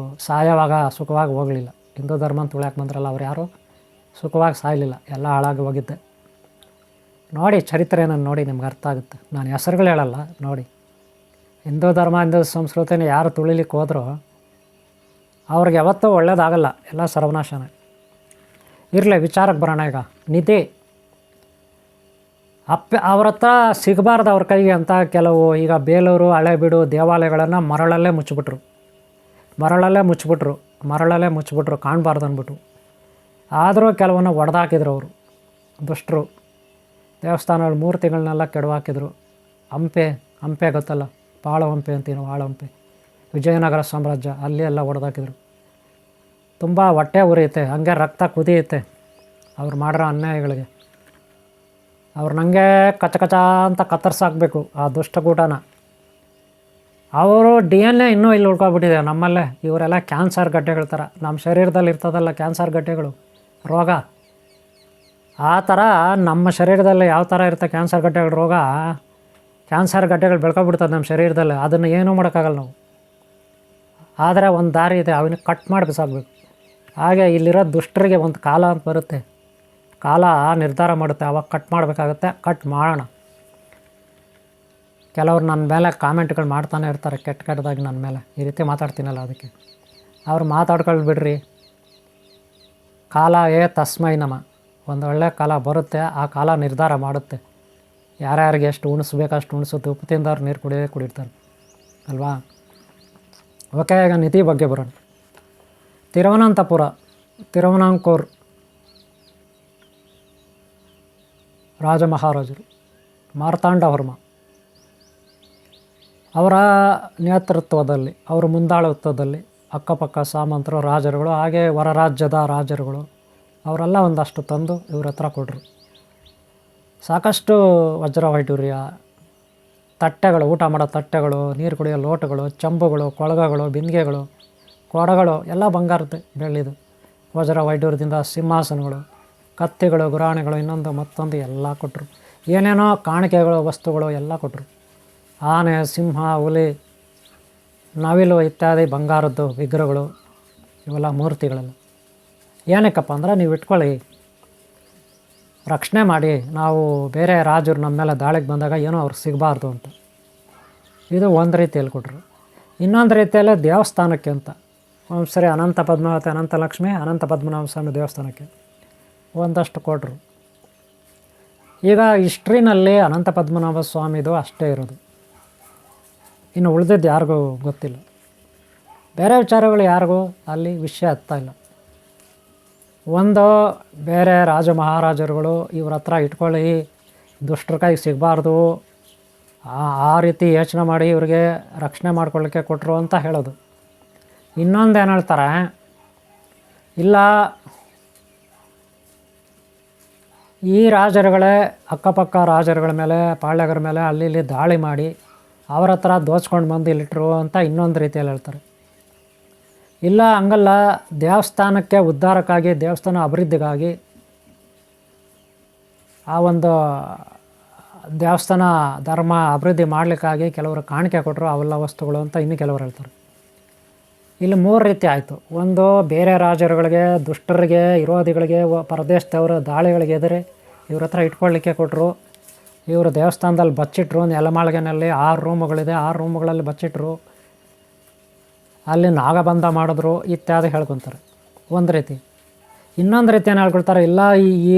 ಸಾಯವಾಗ ಸುಖವಾಗಿ ಹೋಗಲಿಲ್ಲ. ಹಿಂದೂ ಧರ್ಮನ ತುಳ್ಯಾಕೆ ಬಂದ್ರಲ್ಲ ಅವ್ರು ಯಾರೂ ಸುಖವಾಗಿ ಸಾಯಲಿಲ್ಲ, ಎಲ್ಲ ಹಾಳಾಗಿ ಹೋಗಿದ್ದೆ. ನೋಡಿ ಚರಿತ್ರೆಯನ್ನು ನೋಡಿ ನಿಮ್ಗೆ ಅರ್ಥ ಆಗುತ್ತೆ. ನಾನು ಹೆಸರುಗಳು ಹೇಳಲ್ಲ, ನೋಡಿ. ಹಿಂದೂ ಧರ್ಮ, ಹಿಂದೂ ಸಂಸ್ಕೃತಿನ ಯಾರು ತುಳಿಲಿಕ್ಕೆ ಹೋದ್ರೋ ಅವ್ರಿಗೆ ಯಾವತ್ತೂ ಒಳ್ಳೇದಾಗಲ್ಲ, ಎಲ್ಲ ಸರ್ವನಾಶನೇ. ಇರಲಿ, ವಿಚಾರಕ್ಕೆ ಬರೋಣ. ಈಗ ನಿಧಿ ಅವ್ರ ಹತ್ರ ಸಿಗಬಾರ್ದು ಅವ್ರ ಕೈಗೆ ಅಂತ ಕೆಲವು ಈಗ ಬೇಲೂರು, ಹಳೆಬೀಡು ದೇವಾಲಯಗಳನ್ನು ಮರಳಲ್ಲೇ ಮುಚ್ಚಿಬಿಟ್ರು, ಕಾಣಬಾರ್ದು ಅಂದ್ಬಿಟ್ಟು. ಆದರೂ ಕೆಲವನ್ನು ಒಡೆದಾಕಿದ್ರು ಅವರು ದುಷ್ಟರು. ದೇವಸ್ಥಾನಗಳು ಮೂರ್ತಿಗಳನ್ನೆಲ್ಲ ಕೆಡವಾಕಿದ್ರು. ಹಂಪೆ ಗೊತ್ತಲ್ಲ, ಪಾಳು ಹಂಪೆ ಅಂತೀವಿ ನಾವು, ಆಳಂಪೆ, ವಿಜಯನಗರ ಸಾಮ್ರಾಜ್ಯ, ಅಲ್ಲಿ ಎಲ್ಲ ಹೊಡೆದಾಕಿದ್ರು. ತುಂಬ ಹೊಟ್ಟೆ ಉರಿಯುತ್ತೆ, ಹಂಗೆ ರಕ್ತ ಕುದಿಯುತ್ತೆ ಅವ್ರು ಮಾಡಿರೋ ಅನ್ಯಾಯಗಳಿಗೆ. ಅವ್ರು ನನಗೆ ಕಚ ಅಂತ ಕತ್ತರಿಸಾಕಬೇಕು ಆ ದುಷ್ಟಕೂಟನ. ಅವರು DNA ಇನ್ನೂ ಇಲ್ಲಿ ಉಳ್ಕೊಬಿಟ್ಟಿದೆ ನಮ್ಮಲ್ಲೇ. ಇವರೆಲ್ಲ ಕ್ಯಾನ್ಸರ್ ಗಡ್ಡೆಗಳ ಥರ, ನಮ್ಮ ಶರೀರದಲ್ಲಿ ಇರ್ತದಲ್ಲ ಕ್ಯಾನ್ಸರ್ ಗಡ್ಡೆಗಳು, ರೋಗ. ಆ ಥರ ನಮ್ಮ ಶರೀರದಲ್ಲಿ ಯಾವ ಥರ ಇರುತ್ತೆ ಕ್ಯಾನ್ಸರ್ ಗಡ್ಡೆಗಳ ರೋಗ, ಕ್ಯಾನ್ಸರ್ ಗಡ್ಡೆಗಳು ಬೆಳ್ಕೊಬಿಡ್ತದೆ ನಮ್ಮ ಶರೀರದಲ್ಲಿ. ಅದನ್ನು ಏನೂ ಮಾಡೋಕ್ಕಾಗಲ್ಲ ನಾವು. ಆದರೆ ಒಂದು ದಾರಿ ಇದೆ, ಅವನ್ನ ಕಟ್ ಮಾಡಿ ಬಿಸಾಕಬೇಕು. ಹಾಗೆ ಇಲ್ಲಿರೋ ದುಷ್ಟರಿಗೆ ಒಂದು ಕಾಲ ಅಂತ ಬರುತ್ತೆ, ಕಾಲ ನಿರ್ಧಾರ ಮಾಡುತ್ತೆ, ಆವಾಗ ಕಟ್ ಮಾಡಬೇಕಾಗುತ್ತೆ. ಕಟ್ ಮಾಡೋಣ. ಕೆಲವ್ರು ನನ್ನ ಮೇಲೆ ಕಾಮೆಂಟ್ಗಳು ಮಾಡ್ತಾನೆ ಇರ್ತಾರೆ, ಕೆಟ್ಟದಾಗಿ ನನ್ನ ಮೇಲೆ. ಈ ರೀತಿ ಮಾತಾಡ್ತೀನಲ್ಲ ಅದಕ್ಕೆ ಅವ್ರು ಮಾತಾಡ್ಕೊಳ್ಳಿ ಬಿಡ್ರಿ. ಕಾಲ ತಸ್ಮೈ ನಮ, ಒಂದು ಒಳ್ಳೆ ಕಾಲ ಬರುತ್ತೆ, ಆ ಕಾಲ ನಿರ್ಧಾರ ಮಾಡುತ್ತೆ ಯಾರ್ಯಾರಿಗೆ ಎಷ್ಟು ಉಣಿಸ್ಬೇಕು ಅಷ್ಟು ಉಣಿಸುತ್ತೆ, ಉಪ್ಪು ತಿಂದವ್ರು ನೀರು ಕುಡಿರ್ತಾರೆ ಅಲ್ವಾ. ಓಕೆ, ಈಗ ನಿಧಿ ಬಗ್ಗೆ ಬರೋಣ. ತಿರುವನಂತಪುರ, ತಿರುವನಾಂಕೂರ್ ರಾಜ ಮಹಾರಾಜರು ಮಾರ್ತಾಂಡವರ್ಮ ಅವರ ನೇತೃತ್ವದಲ್ಲಿ, ಅವರ ಮುಂದಾಳತ್ವದಲ್ಲಿ ಅಕ್ಕಪಕ್ಕ ಸಾಮಂತರು, ರಾಜರುಗಳು, ಹಾಗೆ ಹೊರ ರಾಜ್ಯದ ರಾಜರುಗಳು ಅವರೆಲ್ಲ ಒಂದಷ್ಟು ತಂದು ಇವ್ರ ಹತ್ರ ಕೊಟ್ಟರು. ಸಾಕಷ್ಟು ವಜ್ರ ವೈಡೂರ್ಯ, ತಟ್ಟೆಗಳು, ಊಟ ಮಾಡೋ ತಟ್ಟೆಗಳು, ನೀರು ಕುಡಿಯೋ ಲೋಟಗಳು, ಚಂಬುಗಳು, ಕೊಳಗಗಳು, ಬಿಂದಿಗೆಗಳು, ಕೊಡಗಳು ಎಲ್ಲ ಬಂಗಾರದ ಬೆಳ್ಳಿದು. ವಜ್ರ ವೈಡೂರ್ಯದಿಂದ ಸಿಂಹಾಸನಗಳು, ಕತ್ತಿಗಳು, ಗುರಾಣಿಗಳು, ಇನ್ನೊಂದು ಮತ್ತೊಂದು ಎಲ್ಲ ಕೊಟ್ಟರು. ಏನೇನೋ ಕಾಣಿಕೆಗಳು, ವಸ್ತುಗಳು ಎಲ್ಲ ಕೊಟ್ಟರು. ಆನೆ, ಸಿಂಹ, ಹುಲಿ, ನವಿಲು ಇತ್ಯಾದಿ ಬಂಗಾರದ್ದು ವಿಗ್ರಹಗಳು, ಇವೆಲ್ಲ ಮೂರ್ತಿಗಳೆಲ್ಲ. ಏನಕ್ಕಪ್ಪ ಅಂದ್ರೆ ನೀವು ಇಟ್ಕೊಳ್ಳಿ, ರಕ್ಷಣೆ ಮಾಡಿ, ನಾವು ಬೇರೆ ರಾಜರು ನಮ್ಮ ಮೇಲೆ ದಾಳಿಗೆ ಬಂದಾಗ ಏನೋ ಅವ್ರಿಗೆ ಸಿಗಬಾರ್ದು ಅಂತ. ಇದು ಒಂದು ರೀತಿಯಲ್ಲಿ ಕೊಟ್ಟರು. ಇನ್ನೊಂದು ರೀತಿಯಲ್ಲೇ ದೇವಸ್ಥಾನಕ್ಕೆ ಅಂತ ಸರಿ ಅನಂತ ಪದ್ಮಾವತಿ, ಅನಂತ ಲಕ್ಷ್ಮಿ, ಅನಂತ ಪದ್ಮನಾಭ ಸ್ವಾಮಿ ದೇವಸ್ಥಾನಕ್ಕೆ ಒಂದಷ್ಟು ಕೊಟ್ಟರು. ಈಗ ಹಿಸ್ಟ್ರಿನಲ್ಲಿ ಅನಂತ ಪದ್ಮನಾಭ ಸ್ವಾಮಿದು ಅಷ್ಟೇ ಇರೋದು, ಇನ್ನು ಉಳಿದಿದ್ದು ಯಾರಿಗೂ ಗೊತ್ತಿಲ್ಲ. ಬೇರೆ ವಿಚಾರಗಳು ಯಾರಿಗೂ ಅಲ್ಲಿ ವಿಷಯ ಹತ್ತಾ ಇಲ್ಲ. ಒಂದು ಬೇರೆ ರಾಜ ಮಹಾರಾಜರುಗಳು ಇವ್ರ ಹತ್ರ ಇಟ್ಕೊಳ್ಳಿ, ದುಷ್ಟರ ಕೈಗೆ ಸಿಗಬಾರ್ದು, ಆ ರೀತಿ ಯೋಚನೆ ಮಾಡಿ ಇವ್ರಿಗೆ ರಕ್ಷಣೆ ಮಾಡ್ಕೊಳ್ಳಿಕ್ಕೆ ಕೊಟ್ಟರು ಅಂತ ಹೇಳೋದು. ಇನ್ನೊಂದು ಏನು ಹೇಳ್ತಾರೆ, ಇಲ್ಲ ಈ ರಾಜರುಗಳೇ ಅಕ್ಕಪಕ್ಕ ರಾಜರುಗಳ ಮೇಲೆ, ಪಾಳ್ಯಗರ ಮೇಲೆ ಅಲ್ಲಿ ಇಲ್ಲಿ ದಾಳಿ ಮಾಡಿ ಅವ್ರ ಹತ್ರ ದೋಚ್ಕೊಂಡು ಬಂದು ಇಲ್ಲಿಟ್ರು ಅಂತ ಇನ್ನೊಂದು ರೀತಿಯಲ್ಲಿ ಹೇಳ್ತಾರೆ. ಇಲ್ಲ ಹಂಗಲ್ಲ, ದೇವಸ್ಥಾನಕ್ಕೆ ಉದ್ಧಾರಕ್ಕಾಗಿ, ದೇವಸ್ಥಾನ ಅಭಿವೃದ್ಧಿಗಾಗಿ, ಆ ಒಂದು ದೇವಸ್ಥಾನ ಧರ್ಮ ಅಭಿವೃದ್ಧಿ ಮಾಡಲಿಕ್ಕಾಗಿ ಕೆಲವರು ಕಾಣಿಕೆ ಕೊಟ್ಟರು ಅವೆಲ್ಲ ವಸ್ತುಗಳು ಅಂತ ಇನ್ನು ಕೆಲವರು ಹೇಳ್ತಾರೆ. ಇಲ್ಲಿ ಮೂರು ರೀತಿ ಆಯಿತು. ಒಂದು ಬೇರೆ ರಾಜರುಗಳಿಗೆ, ದುಷ್ಟರಿಗೆ, ವಿರೋಧಿಗಳಿಗೆ, ಪರದೇಶದವರ ದಾಳಿಗಳಿಗೆ ಎದುರಿ ಇವ್ರ ಹತ್ರ ಇಟ್ಕೊಳ್ಳಿಕ್ಕೆ ಕೊಟ್ಟರು. ಇವರು ದೇವಸ್ಥಾನದಲ್ಲಿ ಬಚ್ಚಿಟ್ರು, ನೆಲಮಾಳಿಗೆನಲ್ಲಿ 6 ರೂಮುಗಳಿದೆ, 6 ರೂಮುಗಳಲ್ಲಿ ಬಚ್ಚಿಟ್ರು, ಅಲ್ಲಿ ನಾಗಬಂಧ ಮಾಡಿದ್ರು ಇತ್ಯಾದಿ ಹೇಳ್ಕೊತಾರೆ ಒಂದು ರೀತಿ. ಇನ್ನೊಂದು ರೀತಿ ಏನು ಹೇಳ್ಕೊಳ್ತಾರೆ, ಇಲ್ಲ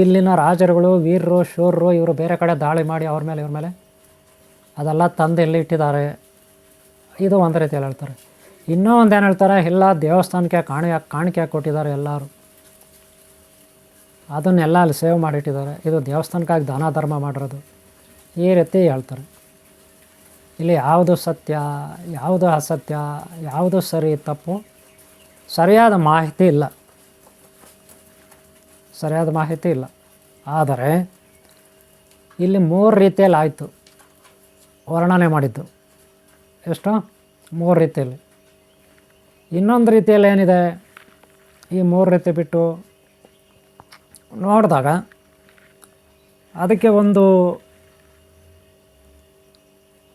ಇಲ್ಲಿನ ರಾಜರುಗಳು, ವೀರರು, ಶೂರರು, ಇವರು ಬೇರೆ ಕಡೆ ದಾಳಿ ಮಾಡಿ ಅವ್ರ ಮೇಲೆ ಇವ್ರ ಮೇಲೆ ಅದೆಲ್ಲ ತಂದು ಇಲ್ಲಿ ಇಟ್ಟಿದ್ದಾರೆ, ಇದು ಒಂದು ರೀತಿಯಲ್ಲಿ ಹೇಳ್ತಾರೆ. ಇನ್ನೂ ಒಂದು ಏನು ಹೇಳ್ತಾರೆ, ಇಲ್ಲ ದೇವಸ್ಥಾನಕ್ಕೆ ಕಾಣಿಕೆ ಕೊಟ್ಟಿದ್ದಾರೆ ಎಲ್ಲರೂ, ಅದನ್ನೆಲ್ಲ ಅಲ್ಲಿ ಸೇವ್ ಮಾಡಿಟ್ಟಿದ್ದಾರೆ, ಇದು ದೇವಸ್ಥಾನಕ್ಕಾಗಿ ದಾನ ಧರ್ಮ ಮಾಡಿರೋದು, ಈ ರೀತಿ ಹೇಳ್ತಾರೆ. ಇಲ್ಲಿ ಯಾವುದು ಸತ್ಯ, ಯಾವುದು ಅಸತ್ಯ, ಯಾವುದು ಸರಿ ತಪ್ಪು, ಸರಿಯಾದ ಮಾಹಿತಿ ಇಲ್ಲ, ಸರಿಯಾದ ಮಾಹಿತಿ ಇಲ್ಲ. ಆದರೆ ಇಲ್ಲಿ 3 ರೀತಿಯಲ್ಲಿ ಆಯಿತು ವರ್ಣನೆ ಮಾಡಿದ್ದು. ಎಷ್ಟು? 3 ರೀತಿಯಲ್ಲಿ. ಇನ್ನೊಂದು ರೀತಿಯಲ್ಲಿ ಏನಿದೆ, ಈ 3 ರೀತಿ ಬಿಟ್ಟು ನೋಡಿದಾಗ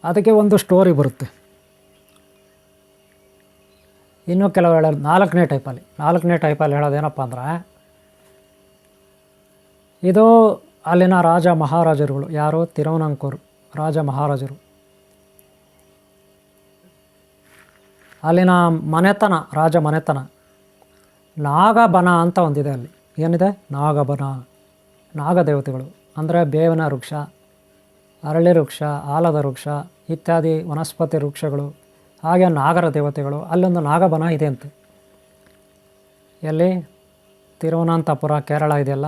ಅದಕ್ಕೆ ಒಂದು ಸ್ಟೋರಿ ಬರುತ್ತೆ. ಇನ್ನೂ ಕೆಲವು ಹೇಳೋದು 4ನೇ ಟೈಪಲ್ಲಿ ಹೇಳೋದೇನಪ್ಪ ಅಂದ್ರೆ, ಇದು ಅಲ್ಲಿನ ರಾಜ ಮಹಾರಾಜರುಗಳು, ಯಾರು? ತಿರುವನಾಂಕೂರು ರಾಜ ಮಹಾರಾಜರು, ಅಲ್ಲಿನ ಮನೆತನ, ರಾಜ ಮನೆತನ. ನಾಗಬನ ಅಂತ ಒಂದಿದೆ ಅಲ್ಲಿ. ಏನಿದೆ? ನಾಗಬನ, ನಾಗದೇವತೆಗಳು ಅಂದರೆ ಬೇವಿನ ವೃಕ್ಷ, ಅರಳಿ ವೃಕ್ಷ, ಆಲದ ವೃಕ್ಷ ಇತ್ಯಾದಿ ವನಸ್ಪತಿ ವೃಕ್ಷಗಳು, ಹಾಗೆ ನಾಗರ ದೇವತೆಗಳು. ಅಲ್ಲೊಂದು ನಾಗಬನ ಇದೆ ಅಂತೆ. ಎಲ್ಲಿ? ತಿರುವನಂತಪುರ, ಕೇರಳ ಇದೆಯಲ್ಲ,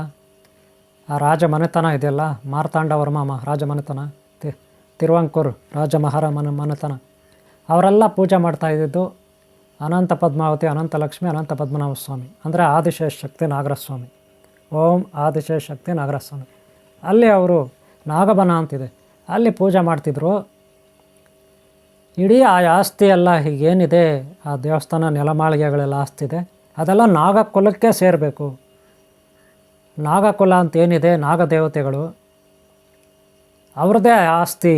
ಆ ರಾಜ ಮನೆತನ ಇದೆಯಲ್ಲ, ಮಾರ್ತಾಂಡವರ್ಮ ರಾಜ ಮನೆತನ, ತಿರುವಾಂಕೂರು ರಾಜ ಮನೆತನ, ಅವರೆಲ್ಲ ಪೂಜೆ ಮಾಡ್ತಾ ಇದ್ದಿದ್ದು ಅನಂತ ಪದ್ಮಾವತಿ, ಅನಂತ ಲಕ್ಷ್ಮಿ, ಅನಂತ ಪದ್ಮನಾಭ ಸ್ವಾಮಿ, ಅಂದರೆ ಆದಿಶೇಷ ಶಕ್ತಿ ನಾಗರಸ್ವಾಮಿ. ಓಂ ಆದಿಶೇಷ ಶಕ್ತಿ ನಾಗರಸ್ವಾಮಿ. ಅಲ್ಲಿ ಅವರು ನಾಗಬನ ಅಂತಿದೆ, ಅಲ್ಲಿ ಪೂಜೆ ಮಾಡ್ತಿದ್ರು. ಇಡೀ ಆ ಆಸ್ತಿ ಎಲ್ಲ ಹೀಗೇನಿದೆ, ಆ ದೇವಸ್ಥಾನ ನೆಲಮಾಳಿಗೆಗಳೆಲ್ಲ ಆಸ್ತಿ ಇದೆ, ಅದೆಲ್ಲ ನಾಗಕುಲಕ್ಕೆ ಸೇರಬೇಕು. ನಾಗಕುಲ ಅಂತೇನಿದೆ, ನಾಗದೇವತೆಗಳು ಅವ್ರದ್ದೇ ಆಸ್ತಿ,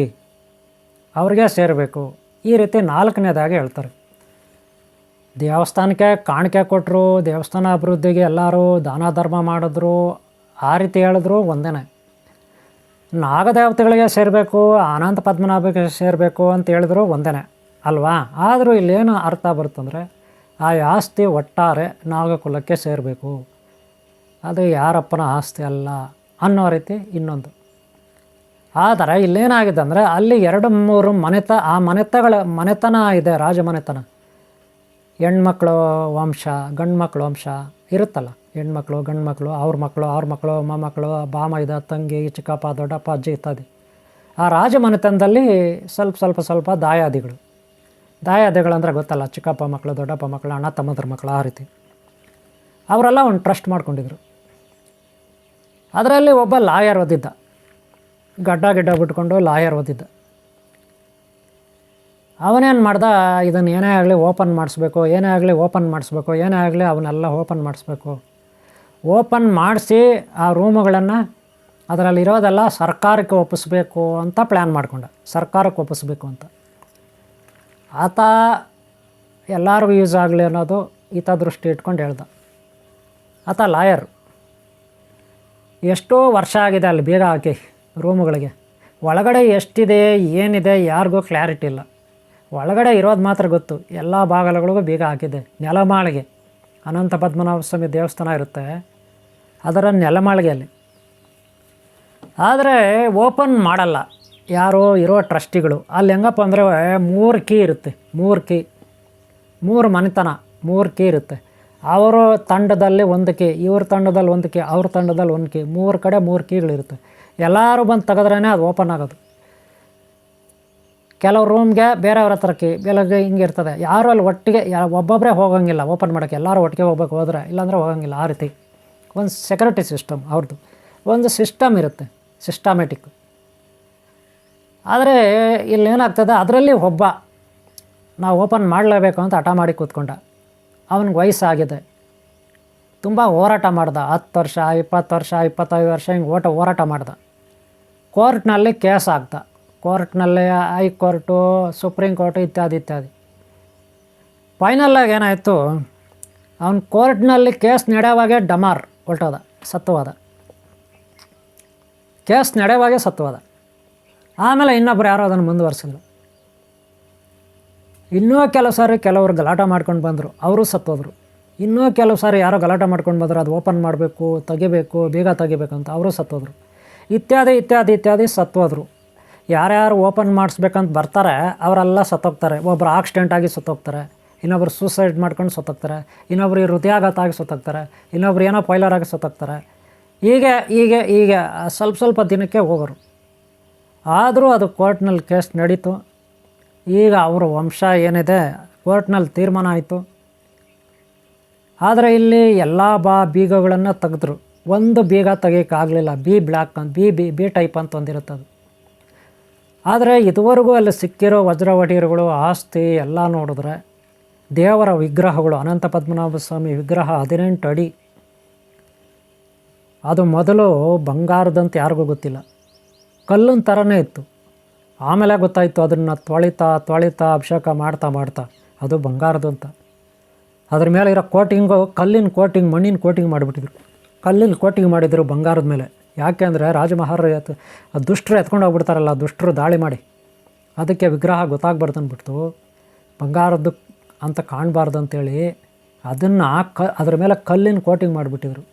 ಅವ್ರಿಗೆ ಸೇರಬೇಕು. ಈ ರೀತಿ 4ನೇದಾಗಿ ಹೇಳ್ತಾರೆ. ದೇವಸ್ಥಾನಕ್ಕೆ ಕಾಣಿಕೆ ಕೊಟ್ಟರು, ದೇವಸ್ಥಾನ ಅಭಿವೃದ್ಧಿಗೆ ಎಲ್ಲರೂ ದಾನ ಧರ್ಮ ಮಾಡಿದ್ರು, ಆ ರೀತಿ ಹೇಳಿದ್ರು ಒಂದೇ. ನಾಗದೇವತೆಗಳಿಗೆ ಸೇರಬೇಕು, ಅನಂತ ಪದ್ಮನಾಭಕ್ಕೆ ಸೇರಬೇಕು ಅಂತ ಹೇಳಿದ್ರು ಒಂದೇ ಅಲ್ವಾ. ಆದರೂ ಇಲ್ಲೇನು ಅರ್ಥ ಬರುತ್ತಂದರೆ, ಆ ಆಸ್ತಿ ಒಟ್ಟಾರೆ ನಾಗಕುಲಕ್ಕೆ ಸೇರಬೇಕು, ಅದು ಯಾರಪ್ಪನ ಆಸ್ತಿ ಅಲ್ಲ ಅನ್ನೋ ರೀತಿ ಇನ್ನೊಂದು. ಆದರೆ ಇಲ್ಲೇನಾಗಿದೆ ಅಂದರೆ ಅಲ್ಲಿ 2-3 ಮನೆತನ ಇದೆ, ರಾಜಮನೆತನ. ಹೆಣ್ಮಕ್ಳು ವಂಶ, ಗಂಡು ಮಕ್ಕಳು ವಂಶ ಇರುತ್ತಲ್ಲ, ಹೆಣ್ಮಕ್ಳು ಗಂಡು ಮಕ್ಕಳು, ಅವ್ರ ಮಕ್ಕಳು ಮೊಮ್ಮಕ್ಕಳು, ಬಾಮೈದ, ತಂಗಿ, ಚಿಕ್ಕಪ್ಪ, ದೊಡ್ಡಪ್ಪ, ಅಜ್ಜಿ ಇತ್ಯಾದಿ. ಆ ರಾಜಮನೆತನದಲ್ಲಿ ಸ್ವಲ್ಪ ದಾಯಾದಿಗಳಂದರೆ ಗೊತ್ತಲ್ಲ, ಚಿಕ್ಕಪ್ಪ ಮಕ್ಕಳು, ದೊಡ್ಡಪ್ಪ ಮಕ್ಕಳು, ಅಣ್ಣ ತಮ್ಮದ್ರ ಮಕ್ಕಳು, ಆ ರೀತಿ ಅವರೆಲ್ಲ ಒಂದು ಟ್ರಸ್ಟ್ ಮಾಡ್ಕೊಂಡಿದ್ರು. ಅದರಲ್ಲಿ ಒಬ್ಬ ಲಾಯರ್ ಓದಿದ್ದ, ಗಡ್ಡ ಬಿಟ್ಕೊಂಡು ಲಾಯರ್ ಓದಿದ್ದ. ಅವನೇನು ಮಾಡ್ದ, ಇದನ್ನು ಏನೇ ಆಗಲಿ ಓಪನ್ ಮಾಡಿಸ್ಬೇಕು, ಅವನ್ನೆಲ್ಲ ಓಪನ್ ಮಾಡಿಸ್ಬೇಕು. ಓಪನ್ ಮಾಡಿಸಿ ಆ ರೂಮುಗಳನ್ನು ಅದರಲ್ಲಿರೋದೆಲ್ಲ ಸರ್ಕಾರಕ್ಕೆ ಒಪ್ಪಿಸ್ಬೇಕು ಅಂತ ಪ್ಲ್ಯಾನ್ ಮಾಡ್ಕೊಂಡ. ಸರ್ಕಾರಕ್ಕೆ ಒಪ್ಪಿಸ್ಬೇಕು ಅಂತ ಆತ ಎಲ್ಲರಿಗೂ ಯೂಸ್ ಆಗಲಿ ಅನ್ನೋದು ಈತ ದೃಷ್ಟಿ ಇಟ್ಕೊಂಡು ಹೇಳ್ದ. ಆತ ಲಾಯರ್. ಎಷ್ಟೋ ವರ್ಷ ಆಗಿದೆ ಅಲ್ಲಿ ಬೀಗ ಹಾಕಿ ರೂಮುಗಳಿಗೆ. ಒಳಗಡೆ ಎಷ್ಟಿದೆ ಏನಿದೆ ಯಾರಿಗೂ ಕ್ಲಾರಿಟಿ ಇಲ್ಲ. ಒಳಗಡೆ ಇರೋದು ಮಾತ್ರ ಗೊತ್ತು. ಎಲ್ಲ ಬಾಗಿಲುಗಳಿಗೂ ಬೀಗ ಹಾಕಿದೆ. ನೆಲಮಾಳಿಗೆ ಅನಂತ ಪದ್ಮನಾಭ ಸ್ವಾಮಿ ದೇವಸ್ಥಾನ ಇರುತ್ತೆ, ಅದರ ನೆಲಮಾಳಿಗೆಯಲ್ಲಿ. ಆದರೆ ಓಪನ್ ಮಾಡಲ್ಲ ಯಾರೋ ಇರೋ ಟ್ರಸ್ಟಿಗಳು. ಅಲ್ಲಿ ಹೆಂಗಪ್ಪ ಅಂದರೆ 3 ಕೀ ಇರುತ್ತೆ, 3 ಮನೆತನ 3 ಕೀ ಇರುತ್ತೆ. ಅವರು ತಂಡದಲ್ಲಿ 1 ಕೀ, ಇವ್ರ ತಂಡದಲ್ಲಿ 1 ಕೀ, ಅವ್ರ ತಂಡದಲ್ಲಿ 1 ಕೀ, 3 ಕಡೆ 3 ಕೀಗಳಿರುತ್ತೆ. ಎಲ್ಲರೂ ಬಂದು ತೆಗೆದ್ರೇ ಅದು ಓಪನ್ ಆಗೋದು. ಕೆಲವು ರೂಮ್ಗೆ ಬೇರೆಯವ್ರ ಹತ್ರ ಕೀ, ಬೆಳಗ್ಗೆ ಹಿಂಗೆ ಇರ್ತದೆ. ಯಾರು ಅಲ್ಲಿ ಒಟ್ಟಿಗೆ ಒಬ್ಬೊಬ್ಬರೇ ಹೋಗೋಂಗಿಲ್ಲ ಓಪನ್ ಮಾಡೋಕ್ಕೆ, ಎಲ್ಲರೂ ಒಟ್ಟಿಗೆ ಹೋಗ್ಬೇಕು, ಹೋದರೆ ಇಲ್ಲಾಂದರೆ ಹೋಗೋಂಗಿಲ್ಲ. ಆ ರೀತಿ ಒಂದು ಸೆಕ್ಯೂರಿಟಿ ಸಿಸ್ಟಮ್ ಅವ್ರದ್ದು, ಒಂದು ಸಿಸ್ಟಮ್ ಇರುತ್ತೆ, ಸಿಸ್ಟಮೆಟಿಕ್. ಆದರೆ ಇಲ್ಲೇನಾಗ್ತದೆ, ಅದರಲ್ಲಿ ಒಬ್ಬ ನಾವು ಓಪನ್ ಮಾಡಲೇಬೇಕು ಅಂತ ಹಠ ಮಾಡಿ ಕೂತ್ಕೊಂಡ. ಅವನಿಗೆ ವಯಸ್ಸಾಗಿದೆ, ತುಂಬ ಹೋರಾಟ ಮಾಡ್ದ. 10 ವರ್ಷ, 20 ವರ್ಷ, 25 ವರ್ಷ ಹಿಂಗೆ ಹೋರಾಟ ಮಾಡ್ದ. ಕೋರ್ಟ್ನಲ್ಲಿ ಕೇಸ್ ಆಗ್ದ. ಕೋರ್ಟ್ನಲ್ಲಿ ಹೈಕೋರ್ಟು, ಸುಪ್ರೀಂ ಕೋರ್ಟು ಇತ್ಯಾದಿ. ಫೈನಲ್ಲಾಗಿ ಏನಾಯಿತು, ಅವನು ಕೋರ್ಟ್ನಲ್ಲಿ ಕೇಸ್ ನಡೆಯುವಾಗೆ ಡಮಾರ್ ಹೊರಟೋದ, ಸತ್ತುವಾದ. ಕೇಸ್ ನಡೆಯುವಾಗೆ ಸತ್ತುವಾದ. ಆಮೇಲೆ ಇನ್ನೊಬ್ರು ಯಾರೋ ಅದನ್ನು ಮುಂದುವರ್ಸಿದ್ರು. ಇನ್ನೂ ಕೆಲವು ಸಾರಿ ಕೆಲವರು ಗಲಾಟೆ ಮಾಡ್ಕೊಂಡು ಬಂದರು, ಅವರು ಸತ್ತೋದ್ರು. ಇನ್ನೂ ಕೆಲವು ಸಾರಿ ಯಾರೋ ಗಲಾಟೆ ಮಾಡ್ಕೊಂಡು ಬಂದರು, ಅದು ಓಪನ್ ಮಾಡಬೇಕು, ತೆಗಿಬೇಕು, ಬೀಗ ತೆಗಿಬೇಕಂತ, ಅವರು ಸತ್ತೋದ್ರು. ಇತ್ಯಾದಿ ಸತ್ತೋದ್ರು. ಯಾರ್ಯಾರು ಓಪನ್ ಮಾಡಿಸ್ಬೇಕಂತ ಬರ್ತಾರೆ ಅವರೆಲ್ಲ ಸತ್ತೋಗ್ತಾರೆ. ಒಬ್ಬರು ಆಕ್ಸಿಡೆಂಟಾಗಿ ಸತ್ತೋಗ್ತಾರೆ, ಇನ್ನೊಬ್ರು ಸೂಸೈಡ್ ಮಾಡ್ಕೊಂಡು ಸತ್ತೋಗ್ತಾರೆ, ಇನ್ನೊಬ್ರು ಹೃದಯಾಘಾತ ಆಗಿ ಸತ್ತೋಗ್ತಾರೆ, ಇನ್ನೊಬ್ರು ಏನೋ ಪಾಯ್ಲರಾಗಿ ಸತ್ತೋಗ್ತಾರೆ. ಹೀಗೆ ಸ್ವಲ್ಪ ದಿನಕ್ಕೆ ಹೋಗೋರು. ಆದರೂ ಅದು ಕೋರ್ಟ್ನಲ್ಲಿ ಕೇಸ್ ನಡೀತು. ಈಗ ಅವರ ವಂಶ ಏನಿದೆ ಕೋರ್ಟ್ನಲ್ಲಿ ತೀರ್ಮಾನ ಆಯಿತು. ಆದರೆ ಇಲ್ಲಿ ಎಲ್ಲ ಬೀಗಗಳನ್ನು ತೆಗೆದ್ರು. ಒಂದು ಬೀಗ ತೆಗಿಯೋಕ್ಕಾಗಲಿಲ್ಲ. ಬ್ಲ್ಯಾಕ್ ಅಂತ ಬಿ ಟೈಪ್ ಅಂತ ಒಂದಿರುತ್ತೆ ಅದು. ಆದರೆ ಇದುವರೆಗೂ ಅಲ್ಲಿ ಸಿಕ್ಕಿರೋ ವಜ್ರವಟಿರುಗಳು, ಆಸ್ತಿ ಎಲ್ಲ ನೋಡಿದ್ರೆ, ದೇವರ ವಿಗ್ರಹಗಳು, ಅನಂತ ಪದ್ಮನಾಭ ಸ್ವಾಮಿ ವಿಗ್ರಹ 18 ಅಡಿ. ಅದು ಮೊದಲು ಬಂಗಾರದಂತ ಯಾರಿಗೂ ಗೊತ್ತಿಲ್ಲ, ಕಲ್ಲಿನ ಥರನೇ ಇತ್ತು. ಆಮೇಲೆ ಗೊತ್ತಾಯಿತು, ಅದನ್ನು ತೊಳಿತಾ ಅಭಿಷೇಕ ಮಾಡ್ತಾ ಅದು ಬಂಗಾರದು ಅಂತ. ಅದ್ರ ಮೇಲೆ ಇರೋ ಕೋಟಿಂಗು ಕಲ್ಲಿನ ಕೋಟಿಂಗ್, ಮಣ್ಣಿನ ಕೋಟಿಂಗ್ ಮಾಡಿಬಿಟ್ಟಿದ್ರು. ಕಲ್ಲಿನ ಕೋಟಿಂಗ್ ಮಾಡಿದರು ಬಂಗಾರದ ಮೇಲೆ. ಯಾಕೆ ಅಂದರೆ ರಾಜಮಹಾರಾಜ ದುಷ್ಟರು ಎತ್ಕೊಂಡು ಹೋಗ್ಬಿಡ್ತಾರಲ್ಲ, ದುಷ್ಟರು ದಾಳಿ ಮಾಡಿ, ಅದಕ್ಕೆ ವಿಗ್ರಹ ಗೊತ್ತಾಗ್ಬಾರ್ದು ಅಂದ್ಬಿಟ್ಟು ಬಂಗಾರದ್ದು ಅಂತ ಕಾಣಬಾರ್ದು ಅಂತೇಳಿ ಅದನ್ನು ಅದ್ರ ಮೇಲೆ ಕಲ್ಲಿನ ಕೋಟಿಂಗ್ ಮಾಡಿಬಿಟ್ಟಿದ್ರು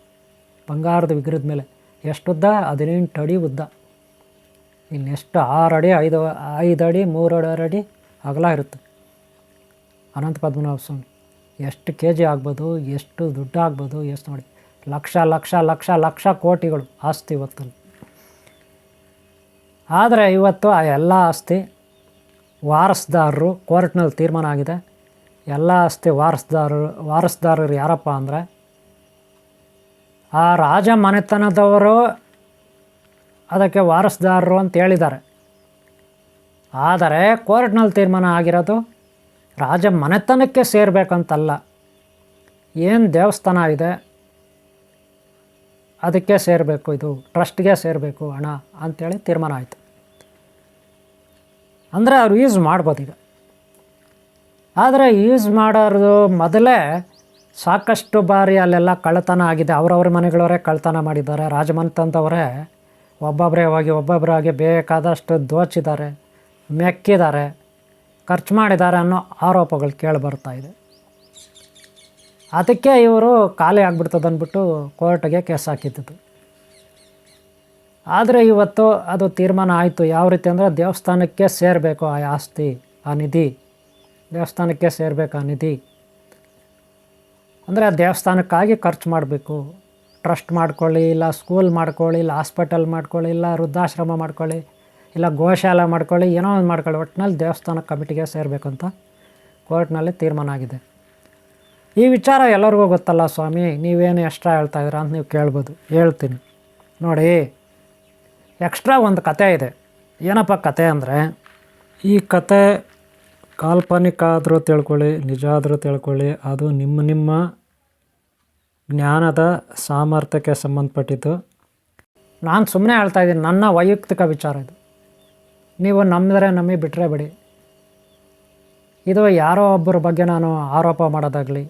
ಬಂಗಾರದ ವಿಗ್ರಹದ ಮೇಲೆ. ಎಷ್ಟು ಉದ್ದ? 18 ಅಡಿ ಉದ್ದ. ಇನ್ನೆಷ್ಟು 6 ಅಡಿ 5 ಅಡಿ 3 ಅಡಿ ಅಗಲ ಇರುತ್ತೆ ಅನಂತ ಪದ್ಮನಾಭ ಸ್ವಾಮಿ. ಎಷ್ಟು ಕೆ ಜಿ ಆಗ್ಬೋದು, ಎಷ್ಟು ದುಡ್ಡು ಆಗ್ಬೋದು, ಎಷ್ಟು ನೋಡಿ, ಲಕ್ಷ ಕೋಟಿಗಳು ಆಸ್ತಿ ಇವತ್ತಲ್ಲಿ. ಆದರೆ ಇವತ್ತು ಆ ಎಲ್ಲ ಆಸ್ತಿ ವಾರಸ್ದಾರರು, ಕೋರ್ಟ್ನಲ್ಲಿ ತೀರ್ಮಾನ ಆಗಿದೆ, ಎಲ್ಲ ಆಸ್ತಿ ವಾರಸ್ದಾರರು ಯಾರಪ್ಪ ಅಂದರೆ ಆ ರಾಜ ಮನೆತನದವರು ಅದಕ್ಕೆ ವಾರಸ್ದಾರರು ಅಂತ ಹೇಳಿದ್ದಾರೆ. ಆದರೆ ಕೋರ್ಟ್ನಲ್ಲಿ ತೀರ್ಮಾನ ಆಗಿರೋದು ರಾಜ ಮನೆತನಕ್ಕೆ ಸೇರಬೇಕಂತಲ್ಲ, ಏನು ದೇವಸ್ಥಾನ ಇದೆ ಅದಕ್ಕೆ ಸೇರಬೇಕು, ಇದು ಟ್ರಸ್ಟ್ಗೆ ಸೇರಬೇಕು ಹಣ ಅಂಥೇಳಿ ತೀರ್ಮಾನ ಆಯಿತು. ಅಂದರೆ ಅವ್ರು ಯೂಸ್ ಮಾಡ್ಬೋದು ಈಗ. ಆದರೆ ಯೂಸ್ ಮಾಡೋದು ಮೊದಲೇ ಸಾಕಷ್ಟು ಬಾರಿ ಅಲ್ಲೆಲ್ಲ ಕಳ್ಳತನ ಆಗಿದೆ. ಅವರವ್ರ ಮನೆಗಳವರೇ ಕಳ್ಳತನ ಮಾಡಿದ್ದಾರೆ. ರಾಜಮನೆತನದವರೇ ಒಬ್ಬೊಬ್ಬರಾಗಿ ಬೇಕಾದಷ್ಟು ದೋಚಿದ್ದಾರೆ, ಮೆಕ್ಕಿದ್ದಾರೆ, ಖರ್ಚು ಮಾಡಿದ್ದಾರೆ ಅನ್ನೋ ಆರೋಪಗಳು ಕೇಳಿಬರ್ತಾಯಿದೆ. ಅದಕ್ಕೆ ಇವರು ಖಾಲಿ ಆಗಿಬಿಡ್ತದೆ ಅಂದ್ಬಿಟ್ಟು ಕೋರ್ಟ್ಗೆ ಕೇಸ್ ಹಾಕಿದ್ದು. ಆದರೆ ಇವತ್ತು ಅದು ತೀರ್ಮಾನ ಆಯಿತು. ಯಾವ ರೀತಿ ಅಂದರೆ ದೇವಸ್ಥಾನಕ್ಕೆ ಸೇರಬೇಕು ಆ ಆಸ್ತಿ, ಆ ನಿಧಿ ದೇವಸ್ಥಾನಕ್ಕೆ ಸೇರಬೇಕು. ಆ ನಿಧಿ ಅಂದರೆ ಆ ದೇವಸ್ಥಾನಕ್ಕಾಗಿ ಖರ್ಚು ಮಾಡಬೇಕು. ಟ್ರಸ್ಟ್ ಮಾಡ್ಕೊಳ್ಳಿ, ಇಲ್ಲ ಸ್ಕೂಲ್ ಮಾಡ್ಕೊಳ್ಳಿ, ಇಲ್ಲ ಹಾಸ್ಪಿಟಲ್ ಮಾಡ್ಕೊಳ್ಳಿ, ಇಲ್ಲ ವೃದ್ಧಾಶ್ರಮ ಮಾಡ್ಕೊಳ್ಳಿ, ಇಲ್ಲ ಗೋಶಾಲೆ ಮಾಡ್ಕೊಳ್ಳಿ, ಏನೋ ಒಂದು ಮಾಡ್ಕೊಳ್ಳಿ, ಒಟ್ಟಿನಲ್ಲಿ ದೇವಸ್ಥಾನ ಕಮಿಟಿಗೆ ಸೇರಬೇಕು ಅಂತ ಕೋರ್ಟ್ನಲ್ಲಿ ತೀರ್ಮಾನ ಆಗಿದೆ. ಈ ವಿಚಾರ ಎಲ್ಲರಿಗೂ ಗೊತ್ತಲ್ಲ ಸ್ವಾಮಿ, ನೀವೇನು ಎಕ್ಸ್ಟ್ರಾ ಹೇಳ್ತಾಯಿದ್ದೀರಾ ಅಂತ ನೀವು ಕೇಳ್ಬೋದು. ಹೇಳ್ತೀನಿ ನೋಡಿ. ಎಕ್ಸ್ಟ್ರಾ ಒಂದು ಕತೆ ಇದೆ. ಏನಪ್ಪ ಕತೆ ಅಂದರೆ, ಈ ಕತೆ ಕಾಲ್ಪನಿಕ ಆದರೂ ತಿಳ್ಕೊಳ್ಳಿ, ನಿಜ ಆದರೂ ತಿಳ್ಕೊಳ್ಳಿ, ಅದು ನಿಮ್ಮ ಜ್ಞಾನದ ಸಾಮರ್ಥ್ಯಕ್ಕೆ ಸಂಬಂಧಪಟ್ಟಿದ್ದು. ನಾನು ಸುಮ್ಮನೆ ಹೇಳ್ತಾಯಿದ್ದೀನಿ, ನನ್ನ ವೈಯಕ್ತಿಕ ವಿಚಾರ ಇದು. ನೀವು ನಂಬಿದ್ರೆ ನಂಬಿ, ಬಿಟ್ಟರೆ ಬಿಡಿ. ಇದು ಯಾರೋ ಒಬ್ಬರ ಬಗ್ಗೆ ನಾನು ಆರೋಪ ಮಾಡೋದಾಗಲಿ,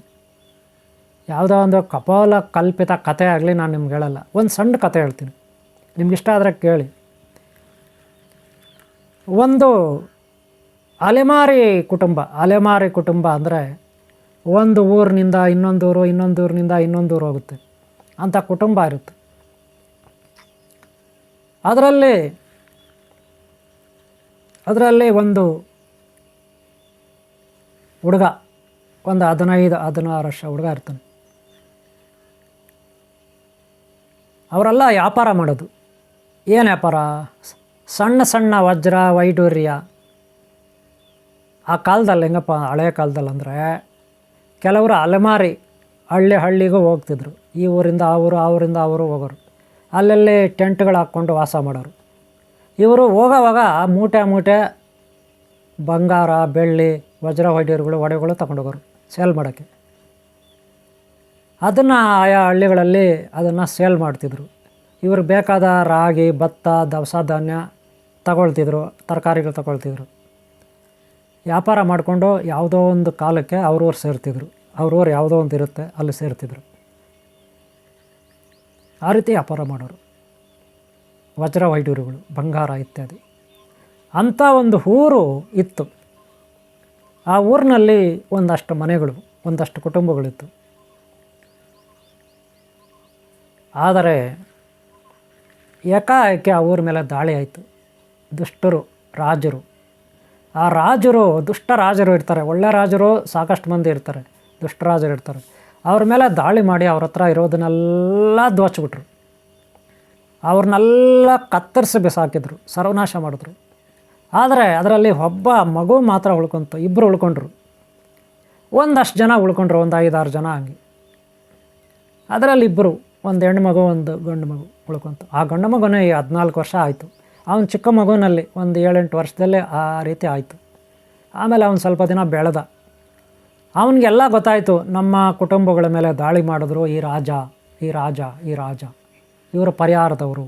ಯಾವುದೋ ಒಂದು ಕಪೋಲ ಕಲ್ಪಿತ ಕತೆ ಆಗಲಿ ನಾನು ನಿಮ್ಗೆ ಹೇಳಲ್ಲ. ಒಂದು ಸಣ್ಣ ಕತೆ ಹೇಳ್ತೀನಿ, ನಿಮ್ಗಿಷ್ಟ ಆದರೆ ಕೇಳಿ. ಒಂದು ಅಲೆಮಾರಿ ಕುಟುಂಬ ಅಂದರೆ ಒಂದು ಊರಿನಿಂದ ಇನ್ನೊಂದು ಊರಿನಿಂದ ಇನ್ನೊಂದು ಊರು ಹೋಗುತ್ತೆ ಅಂಥ ಕುಟುಂಬ ಇರುತ್ತೆ. ಅದರಲ್ಲಿ ಒಂದು ಹುಡುಗ, ಒಂದು 15-16 ವರ್ಷ ಹುಡುಗ ಇರ್ತಾನೆ. ಅವರೆಲ್ಲ ವ್ಯಾಪಾರ ಮಾಡೋದು. ಏನು ವ್ಯಾಪಾರ? ಸಣ್ಣ ಸಣ್ಣ ವಜ್ರ ವೈಡೂರ್ಯ. ಆ ಕಾಲದಲ್ಲಿ ಹೆಂಗಪ್ಪ, ಹಳೆಯ ಕಾಲದಲ್ಲಿ ಅಂದರೆ ಕೆಲವರು ಅಲೆಮಾರಿ ಹಳ್ಳಿಗೂ ಹೋಗ್ತಿದ್ರು. ಈ ಊರಿಂದ ಆ ಊರು, ಆ ಊರಿಂದ ಆ ಊರು ಹೋಗೋರು. ಅಲ್ಲಲ್ಲಿ ಟೆಂಟ್ಗಳು ಹಾಕ್ಕೊಂಡು ವಾಸ ಮಾಡೋರು. ಇವರು ಹೋಗೋವಾಗ ಮೂಟೆ ಬಂಗಾರ, ಬೆಳ್ಳಿ, ವಜ್ರ ಒಡೆಗಳು ತಗೊಂಡೋಗೋರು ಸೇಲ್ ಮಾಡೋಕ್ಕೆ. ಅದನ್ನು ಆಯಾ ಹಳ್ಳಿಗಳಲ್ಲಿ ಅದನ್ನು ಸೇಲ್ ಮಾಡ್ತಿದ್ರು. ಇವ್ರಿಗೆ ಬೇಕಾದ ರಾಗಿ, ಭತ್ತ, ದವಸ ಧಾನ್ಯ ತಗೊಳ್ತಿದ್ರು, ತರಕಾರಿಗಳು ತಗೊಳ್ತಿದ್ರು. ವ್ಯಾಪಾರ ಮಾಡಿಕೊಂಡು ಯಾವುದೋ ಒಂದು ಕಾಲಕ್ಕೆ ಅವ್ರವ್ರು ಸೇರ್ತಿದ್ರು. ಅವ್ರವ್ರು ಯಾವುದೋ ಒಂದು ಇರುತ್ತೆ ಅಲ್ಲಿ ಸೇರ್ತಿದ್ರು. ಆ ರೀತಿ ವ್ಯಾಪಾರ ಮಾಡೋರು. ವಜ್ರ ವೈಡೂರ್ಯಗಳು, ಬಂಗಾರ ಇತ್ಯಾದಿ. ಅಂಥ ಒಂದು ಊರು ಇತ್ತು. ಆ ಊರಿನಲ್ಲಿ ಒಂದಷ್ಟು ಮನೆಗಳು, ಒಂದಷ್ಟು ಕುಟುಂಬಗಳಿತ್ತು. ಆದರೆ ಏಕಾಏಕಿ ಆ ಊರ ಮೇಲೆ ದಾಳಿ ಆಯಿತು. ದುಷ್ಟರು, ರಾಜರು. ಆ ರಾಜರು, ದುಷ್ಟ ರಾಜರು ಇರ್ತಾರೆ. ಒಳ್ಳೆ ರಾಜರು ಸಾಕಷ್ಟು ಮಂದಿ ಇರ್ತಾರೆ, ದುಷ್ಟ ರಾಜರು ಇರ್ತಾರೆ. ಅವ್ರ ಮೇಲೆ ದಾಳಿ ಮಾಡಿ ಅವ್ರ ಹತ್ರ ಇರೋದನ್ನೆಲ್ಲ ದೋಚಿಬಿಟ್ರು. ಅವ್ರನ್ನೆಲ್ಲ ಕತ್ತರಿಸಿ ಬಿಸಾಕಿದ್ರು, ಸರ್ವನಾಶ ಮಾಡಿದ್ರು. ಆದರೆ ಅದರಲ್ಲಿ ಒಬ್ಬ ಮಗು ಮಾತ್ರ ಉಳ್ಕೊಂತು. ಇಬ್ಬರು ಉಳ್ಕೊಂಡ್ರು. ಒಂದಷ್ಟು ಜನ ಉಳ್ಕೊಂಡ್ರು, ಒಂದು 5-6 ಜನ ಹಂಗೆ. ಅದರಲ್ಲಿ ಇಬ್ಬರು, ಒಂದು ಹೆಣ್ಣು ಮಗು, ಒಂದು ಗಂಡು ಮಗು ಉಳ್ಕೊಂತು. ಆ ಗಂಡು ಮಗುನೇ 14 ವರ್ಷ ಆಯಿತು. ಅವನು ಚಿಕ್ಕ ಮಗುವಿನಲ್ಲಿ ಒಂದು 7-8 ವರ್ಷದಲ್ಲೇ ಆ ರೀತಿ ಆಯಿತು. ಆಮೇಲೆ ಅವನು ಸ್ವಲ್ಪ ದಿನ ಬೆಳೆದ. ಅವನಿಗೆಲ್ಲ ಗೊತ್ತಾಯಿತು, ನಮ್ಮ ಕುಟುಂಬಗಳ ಮೇಲೆ ದಾಳಿ ಮಾಡಿದ್ರು ಈ ರಾಜ, ಇವರು ಪರಿಹಾರದವರು,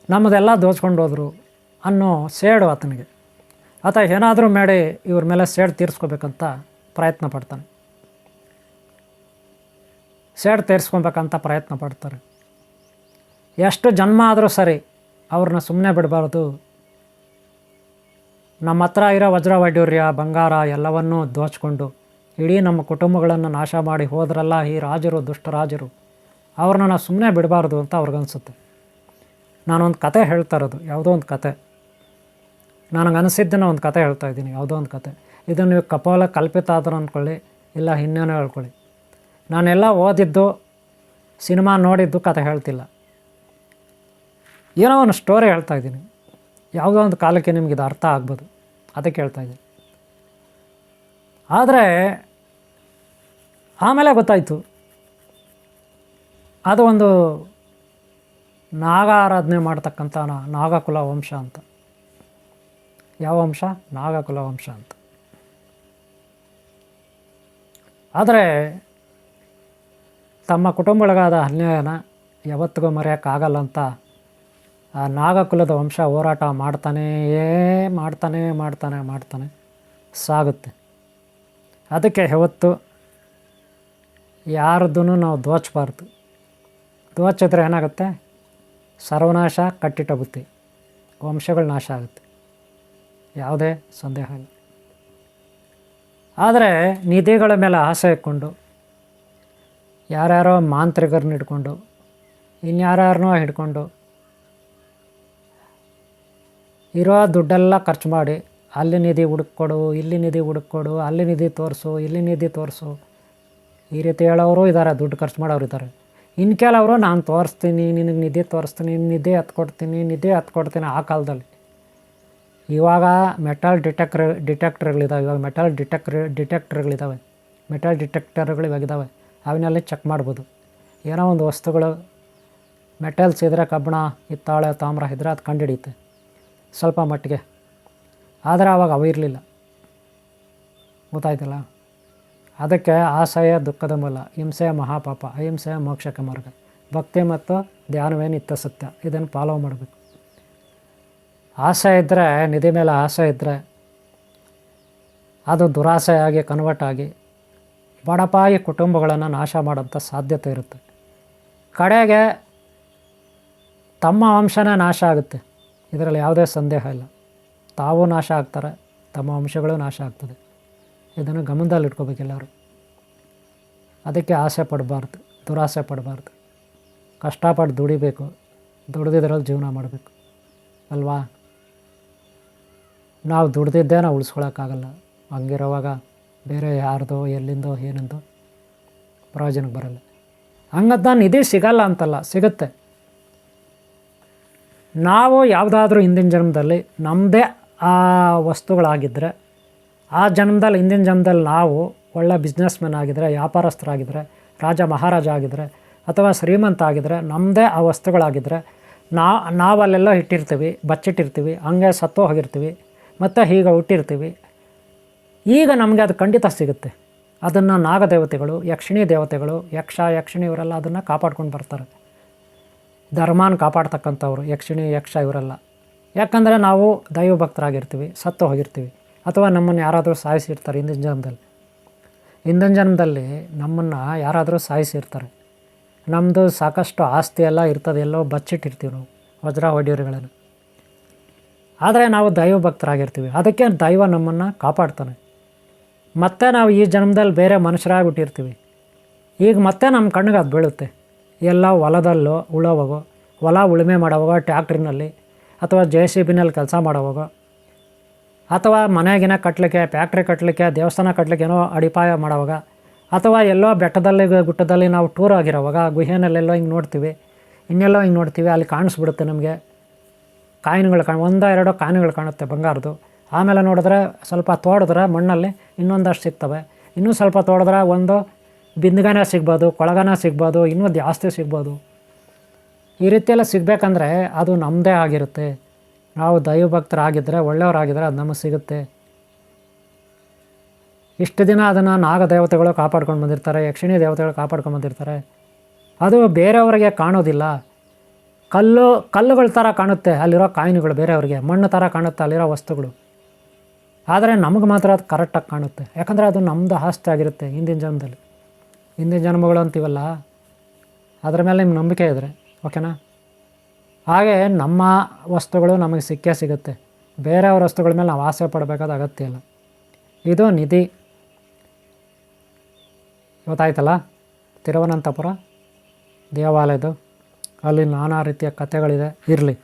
ನಮ್ಮದೆಲ್ಲ ದೋಚ್ಕೊಂಡು ಹೋದರು ಅನ್ನೋ ಸೇಡು ಆತನಿಗೆ. ಆತ ಏನಾದರೂ ಮಾಡಿ ಇವ್ರ ಮೇಲೆ ಸೇಡು ತೀರಿಸ್ಕೋಬೇಕಂತ ಪ್ರಯತ್ನ ಪಡ್ತಾನೆ. ಸೇಡು ತೀರಿಸ್ಕೊಬೇಕಂತ ಪ್ರಯತ್ನ ಪಡ್ತಾರೆ. ಎಷ್ಟು ಜನ್ಮ ಆದರೂ ಸರಿ ಅವ್ರನ್ನ ಸುಮ್ಮನೆ ಬಿಡಬಾರ್ದು. ನಮ್ಮ ಹತ್ರ ಇರೋ ವಜ್ರ ವೈಡೂರ್ಯ, ಬಂಗಾರ ಎಲ್ಲವನ್ನೂ ದೋಚ್ಕೊಂಡು ಇಡೀ ನಮ್ಮ ಕುಟುಂಬಗಳನ್ನು ನಾಶ ಮಾಡಿ ಹೋದ್ರಲ್ಲ ಈ ರಾಜರು, ದುಷ್ಟ ರಾಜರು, ಅವ್ರನ್ನ ನಾವು ಸುಮ್ಮನೆ ಬಿಡಬಾರ್ದು ಅಂತ ಅವ್ರಿಗನ್ಸುತ್ತೆ. ನಾನೊಂದು ಕತೆ ಹೇಳ್ತಾ ಇರೋದು, ಯಾವುದೋ ಒಂದು ಕತೆ, ನನಗನ್ನಿಸಿದ್ದನ್ನು ಒಂದು ಕತೆ ಹೇಳ್ತಾ ಇದ್ದೀನಿ, ಯಾವುದೋ ಒಂದು ಕತೆ. ಇದನ್ನು ನೀವು ಕಪೋಲ ಕಲ್ಪಿತ ಆದರೂ ಅಂದ್ಕೊಳ್ಳಿ, ಇಲ್ಲ ಇನ್ನೇನೋ ಹೇಳ್ಕೊಳ್ಳಿ. ನಾನೆಲ್ಲ ಓದಿದ್ದು, ಸಿನಿಮಾ ನೋಡಿದ್ದು ಕತೆ ಹೇಳ್ತಿಲ್ಲ. ಏನೋ ಒಂದು ಸ್ಟೋರಿ ಹೇಳ್ತಾ ಇದ್ದೀನಿ. ಯಾವುದೋ ಒಂದು ಕಾಲಕ್ಕೆ ನಿಮ್ಗೆ ಇದು ಅರ್ಥ ಆಗ್ಬೋದು, ಅದಕ್ಕೆ ಹೇಳ್ತಾ ಇದ್ದೀನಿ. ಆದರೆ ಆಮೇಲೆ ಗೊತ್ತಾಯಿತು, ಅದು ಒಂದು ನಾಗ ಆರಾಧನೆ ಮಾಡ್ತಕ್ಕಂಥ ನಾಗಕುಲ ವಂಶ ಅಂತ. ಯಾವ ವಂಶ? ನಾಗಕುಲ ವಂಶ ಅಂತ. ಆದರೆ ತಮ್ಮ ಕುಟುಂಬಗಳಿಗಾದ ಅನ್ಯಾಯನ ಯಾವತ್ತಿಗೂ ಮರೆಯೋಕ್ಕಾಗಲ್ಲ ಅಂತ ಆ ನಾಗಕುಲದ ವಂಶ ಹೋರಾಟ ಮಾಡ್ತಾನೇ ಸಾಗುತ್ತೆ. ಅದಕ್ಕೆ ಯಾವತ್ತು ಯಾರದ್ದೂ ನಾವು ದೋಚಬಾರ್ದು. ದೋಚಿದ್ರೆ ಏನಾಗುತ್ತೆ? ಸರ್ವನಾಶ, ಕಟ್ಟಿಟ್ಟ ಬುತ್ತಿ, ವಂಶಗಳು ನಾಶ ಆಗುತ್ತೆ, ಯಾವುದೇ ಸಂದೇಹ ಇಲ್ಲ. ಆದರೆ ನಿಧಿಗಳ ಮೇಲೆ ಆಸೆ ಇಟ್ಕೊಂಡು, ಯಾರ್ಯಾರೋ ಮಾಂತ್ರಿಕರನ್ನ ಹಿಡ್ಕೊಂಡು, ಇನ್ಯಾರ್ಯಾರನ್ನೋ ಹಿಡ್ಕೊಂಡು ಇರೋ ದುಡ್ಡೆಲ್ಲ ಖರ್ಚು ಮಾಡಿ ಅಲ್ಲಿ ನಿಧಿ ಹುಡುಕ್ಕೊಡು, ಇಲ್ಲಿ ನಿಧಿ ಹುಡುಕ್ಕೊಡು, ಅಲ್ಲಿ ನಿಧಿ ತೋರಿಸು, ಇಲ್ಲಿ ನಿಧಿ ತೋರಿಸು, ಈ ರೀತಿ ಹೇಳೋರು ಇದ್ದಾರೆ, ದುಡ್ಡು ಖರ್ಚು ಮಾಡೋರು ಇದ್ದಾರೆ. ಇನ್ನು ಕೆಲವರು ನಾನು ತೋರಿಸ್ತೀನಿ, ನಿನಗೆ ನಿಧಿ ತೋರಿಸ್ತೀನಿ, ನಿಧಿ ಹತ್ಕೊಡ್ತೀನಿ ಆ ಕಾಲದಲ್ಲಿ. ಇವಾಗ ಮೆಟಲ್ ಡಿಟೆಕ್ಟರ್ಗಳಿದ್ದಾವೆ, ಇವಾಗ ಡಿಟೆಕ್ಟರ್ಗಳಿದ್ದಾವೆ, ಮೆಟಲ್ ಡಿಟೆಕ್ಟರ್ಗಳು ಇವಾಗಿದ್ದಾವೆ. ಅವನ್ನೆಲ್ಲ ಚೆಕ್ ಮಾಡ್ಬೋದು. ಏನೋ ಒಂದು ವಸ್ತುಗಳು ಮೆಟಲ್ಸ್ ಇದ್ದರೆ, ಕಬ್ಬಿಣ, ಹಿತ್ತಾಳೆ, ತಾಮ್ರ ಇದ್ದರೆ ಅದು ಕಂಡುಹಿಡಿಯುತ್ತೆ ಸ್ವಲ್ಪ ಮಟ್ಟಿಗೆ. ಆದರೆ ಆವಾಗ ಅವು ಇರಲಿಲ್ಲ, ಗೊತ್ತಾಯ್ತಲ್ಲ. ಅದಕ್ಕೆ ಆಸೆಯ ದುಃಖದ ಮೂಲ, ಹಿಂಸೆಯ ಮಹಾಪಾಪ, ಅಹಿಂಸೆಯ ಮೋಕ್ಷಕ್ಕೆ ಮಾರ್ಗ, ಭಕ್ತಿ ಮತ್ತು ಧ್ಯಾನವೇ ನಿತ್ಯ ಸತ್ಯ. ಇದನ್ನು ಫಾಲೋ ಮಾಡಬೇಕು. ಆಸೆ ಇದ್ದರೆ, ನಿಧಿ ಮೇಲೆ ಆಸೆ ಇದ್ದರೆ ಅದು ದುರಾಸೆಯಾಗಿ ಕನ್ವರ್ಟ್ ಆಗಿ ಬಡಪಾಯಿ ಕುಟುಂಬಗಳನ್ನು ನಾಶ ಮಾಡೋಂಥ ಸಾಧ್ಯತೆ ಇರುತ್ತೆ. ಕಡೆಗೆ ತಮ್ಮ ವಂಶನೇ ನಾಶ ಆಗುತ್ತೆ, ಇದರಲ್ಲಿ ಯಾವುದೇ ಸಂದೇಹ ಇಲ್ಲ. ತಾವು ನಾಶ ಆಗ್ತಾರೆ, ತಮ್ಮ ವಂಶಗಳು ನಾಶ ಆಗ್ತದೆ. ಇದನ್ನು ಗಮನದಲ್ಲಿಟ್ಕೋಬೇಕು ಎಲ್ಲರೂ. ಅದಕ್ಕೆ ಆಸೆ ಪಡಬಾರ್ದು, ದುರಾಸೆ ಪಡಬಾರ್ದು. ಕಷ್ಟಪಟ್ಟು ದುಡಿಬೇಕು, ದುಡ್ದಿದ್ರಲ್ಲಿ ಜೀವನ ಮಾಡಬೇಕು ಅಲ್ವಾ. ನಾವು ದುಡ್ದಿದ್ದೇ ನಾವು ಉಳಿಸ್ಕೊಳಕ್ಕಾಗಲ್ಲ. ಹಂಗಿರೋವಾಗ ಬೇರೆ ಯಾರ್ದೋ ಎಲ್ಲಿಂದೋ ಏನಿಂದೋ ಪ್ರಯೋಜನಕ್ಕೆ ಬರಲ್ಲ. ಹಂಗಂತ ನಿಧಿ ಸಿಗಲ್ಲ ಅಂತಲ್ಲ, ಸಿಗುತ್ತೆ. ನಾವು ಯಾವುದಾದ್ರೂ ಹಿಂದಿನ ಜನ್ಮದಲ್ಲಿ ನಮ್ಮದೇ ಆ ವಸ್ತುಗಳಾಗಿದ್ದರೆ, ಆ ಜನ್ಮದಲ್ಲಿ ಹಿಂದಿನ ಜನ್ಮದಲ್ಲಿ ನಾವು ಒಳ್ಳೆ ಬಿಸ್ನೆಸ್ಮೆನ್ ಆಗಿದ್ದರೆ, ವ್ಯಾಪಾರಸ್ಥರಾಗಿದ್ದರೆ, ರಾಜ ಮಹಾರಾಜ ಆಗಿದ್ದರೆ, ಅಥವಾ ಶ್ರೀಮಂತ ಆಗಿದ್ದರೆ, ನಮ್ಮದೇ ಆ ವಸ್ತುಗಳಾಗಿದ್ದರೆ ನಾವಲ್ಲೆಲ್ಲ ಇಟ್ಟಿರ್ತೀವಿ, ಬಚ್ಚಿಟ್ಟಿರ್ತೀವಿ, ಹಂಗೆ ಸತ್ತು ಹೋಗಿರ್ತೀವಿ, ಮತ್ತು ಹೀಗೆ ಹುಟ್ಟಿರ್ತೀವಿ. ಈಗ ನಮಗೆ ಅದು ಖಂಡಿತ ಸಿಗುತ್ತೆ. ಅದನ್ನು ನಾಗದೇವತೆಗಳು, ಯಕ್ಷಿಣಿ ದೇವತೆಗಳು, ಯಕ್ಷಿಣಿ ಇವರೆಲ್ಲ ಅದನ್ನು ಕಾಪಾಡ್ಕೊಂಡು ಬರ್ತಾರೆ. ಧರ್ಮಾನ ಕಾಪಾಡ್ತಕ್ಕಂಥವ್ರು ಯಕ್ಷಿಣಿ, ಯಕ್ಷ ಇವರೆಲ್ಲ. ಯಾಕಂದರೆ ನಾವು ದೈವ ಭಕ್ತರಾಗಿರ್ತೀವಿ, ಸತ್ತು ಹೋಗಿರ್ತೀವಿ, ಅಥವಾ ನಮ್ಮನ್ನು ಯಾರಾದರೂ ಸಾಯಿಸಿರ್ತಾರೆ ಹಿಂದಿನ ಜನ್ಮದಲ್ಲಿ ನಮ್ಮನ್ನು ಯಾರಾದರೂ ಸಾಯಿಸಿರ್ತಾರೆ. ನಮ್ಮದು ಸಾಕಷ್ಟು ಆಸ್ತಿ ಎಲ್ಲ ಇರ್ತದೆ, ಎಲ್ಲೋ ಬಚ್ಚಿಟ್ಟಿರ್ತೀವಿ ನಾವು ವಜ್ರ ವೈಢೂರ್ಯಗಳನ್ನು. ಆದರೆ ನಾವು ದೈವ ಭಕ್ತರಾಗಿರ್ತೀವಿ, ಅದಕ್ಕೆ ದೈವ ನಮ್ಮನ್ನು ಕಾಪಾಡ್ತಾನೆ. ಮತ್ತು ನಾವು ಈ ಜನ್ಮದಲ್ಲಿ ಬೇರೆ ಮನುಷ್ಯರಾಗಿಬಿಟ್ಟಿರ್ತೀವಿ. ಈಗ ಮತ್ತೆ ನಮ್ಮ ಕಣ್ಣಿಗೆ ಅದು ಬೀಳುತ್ತೆ. ಎಲ್ಲ ಹೊಲದಲ್ಲೋ ಉಳೋವಾಗೋ, ಹೊಲ ಉಳುಮೆ ಮಾಡೋವಾಗ ಟ್ಯಾಕ್ಟ್ರಿನಲ್ಲಿ, ಅಥವಾ JCB ಕೆಲಸ ಮಾಡೋವಾಗ, ಅಥವಾ ಮನೆಗಿನ ಕಟ್ಟಲಿಕ್ಕೆ, ಫ್ಯಾಕ್ಟ್ರಿ ಕಟ್ಟಲಿಕ್ಕೆ, ದೇವಸ್ಥಾನ ಕಟ್ಟಲಿಕ್ಕೆ ಏನೋ ಅಡಿಪಾಯ ಮಾಡೋವಾಗ, ಅಥವಾ ಎಲ್ಲೋ ಬೆಟ್ಟದಲ್ಲಿ ಗುಟ್ಟದಲ್ಲಿ ನಾವು ಟೂರ್ ಆಗಿರೋವಾಗ ಗುಹೆನಲ್ಲೆಲ್ಲೋ ಹಿಂಗೆ ನೋಡ್ತೀವಿ, ಇನ್ನೆಲ್ಲೋ ಹಿಂಗೆ ನೋಡ್ತೀವಿ, ಅಲ್ಲಿ ಕಾಣಿಸ್ಬಿಡುತ್ತೆ ನಮಗೆ ಕಾಯಿನ್ಗಳು. ಒಂದೋ ಎರಡೋ ಕಾಯಿನ್ಗಳು ಕಾಣುತ್ತೆ ಬಂಗಾರದು. ಆಮೇಲೆ ನೋಡಿದ್ರೆ ಸ್ವಲ್ಪ ತೋಡಿದ್ರೆ ಮಣ್ಣಲ್ಲಿ ಇನ್ನೊಂದಷ್ಟು ಸಿಗ್ತವೆ. ಇನ್ನೂ ಸ್ವಲ್ಪ ತೋಡಿದ್ರೆ ಒಂದು ಬಿಂದಿಗೆನೇ ಸಿಗ್ಬೋದು, ಕೊಳಗನ ಸಿಗ್ಬೋದು, ಇನ್ನೂ ಜಾಸ್ತಿ ಸಿಗ್ಬೋದು. ಈ ರೀತಿಯೆಲ್ಲ ಸಿಗಬೇಕಂದ್ರೆ ಅದು ನಮ್ಮದೇ ಆಗಿರುತ್ತೆ. ನಾವು ದೈವಭಕ್ತರಾಗಿದ್ದರೆ, ಒಳ್ಳೆಯವರಾಗಿದ್ದರೆ ಅದು ನಮಗೆ ಸಿಗುತ್ತೆ. ಇಷ್ಟು ದಿನ ಅದನ್ನು ನಾಗದೇವತೆಗಳು ಕಾಪಾಡ್ಕೊಂಡು ಬಂದಿರ್ತಾರೆ, ಯಕ್ಷಿಣಿ ದೇವತೆಗಳು ಕಾಪಾಡ್ಕೊಂಡು ಬಂದಿರ್ತಾರೆ. ಅದು ಬೇರೆಯವರಿಗೆ ಕಾಣೋದಿಲ್ಲ. ಕಲ್ಲುಗಳ ಥರ ಕಾಣುತ್ತೆ ಅಲ್ಲಿರೋ ಕಾಯಿನ್ಗಳು, ಬೇರೆಯವ್ರಿಗೆ ಮಣ್ಣು ಥರ ಕಾಣುತ್ತೆ ಅಲ್ಲಿರೋ ವಸ್ತುಗಳು. ಆದರೆ ನಮಗೆ ಮಾತ್ರ ಅದು ಕರೆಕ್ಟಾಗಿ ಕಾಣುತ್ತೆ, ಯಾಕಂದರೆ ಅದು ನಮ್ಮದು ಆಸ್ತಿ ಆಗಿರುತ್ತೆ. ಹಿಂದಿನ ಜನ್ಮಗಳು ಅಂತೀವಲ್ಲ, ಅದರ ಮೇಲೆ ನಿಮ್ಗೆ ನಂಬಿಕೆ ಇದ್ದರೆ ಓಕೆನಾ. ಹಾಗೆ ನಮ್ಮ ವಸ್ತುಗಳು ನಮಗೆ ಸಿಗುತ್ತೆ. ಬೇರೆಯವ್ರ ವಸ್ತುಗಳ ಮೇಲೆ ನಾವು ಆಸೆ ಪಡಬೇಕಾದ ಅಗತ್ಯ ಇಲ್ಲ. ಇದು ನಿಧಿ. ಗೊತ್ತಾಯ್ತಲ್ಲ, ತಿರುವನಂತಪುರ ದೇವಾಲಯದು, ಅಲ್ಲಿ ನಾನಾ ರೀತಿಯ ಕಥೆಗಳಿದೆ. ಇರಲಿ,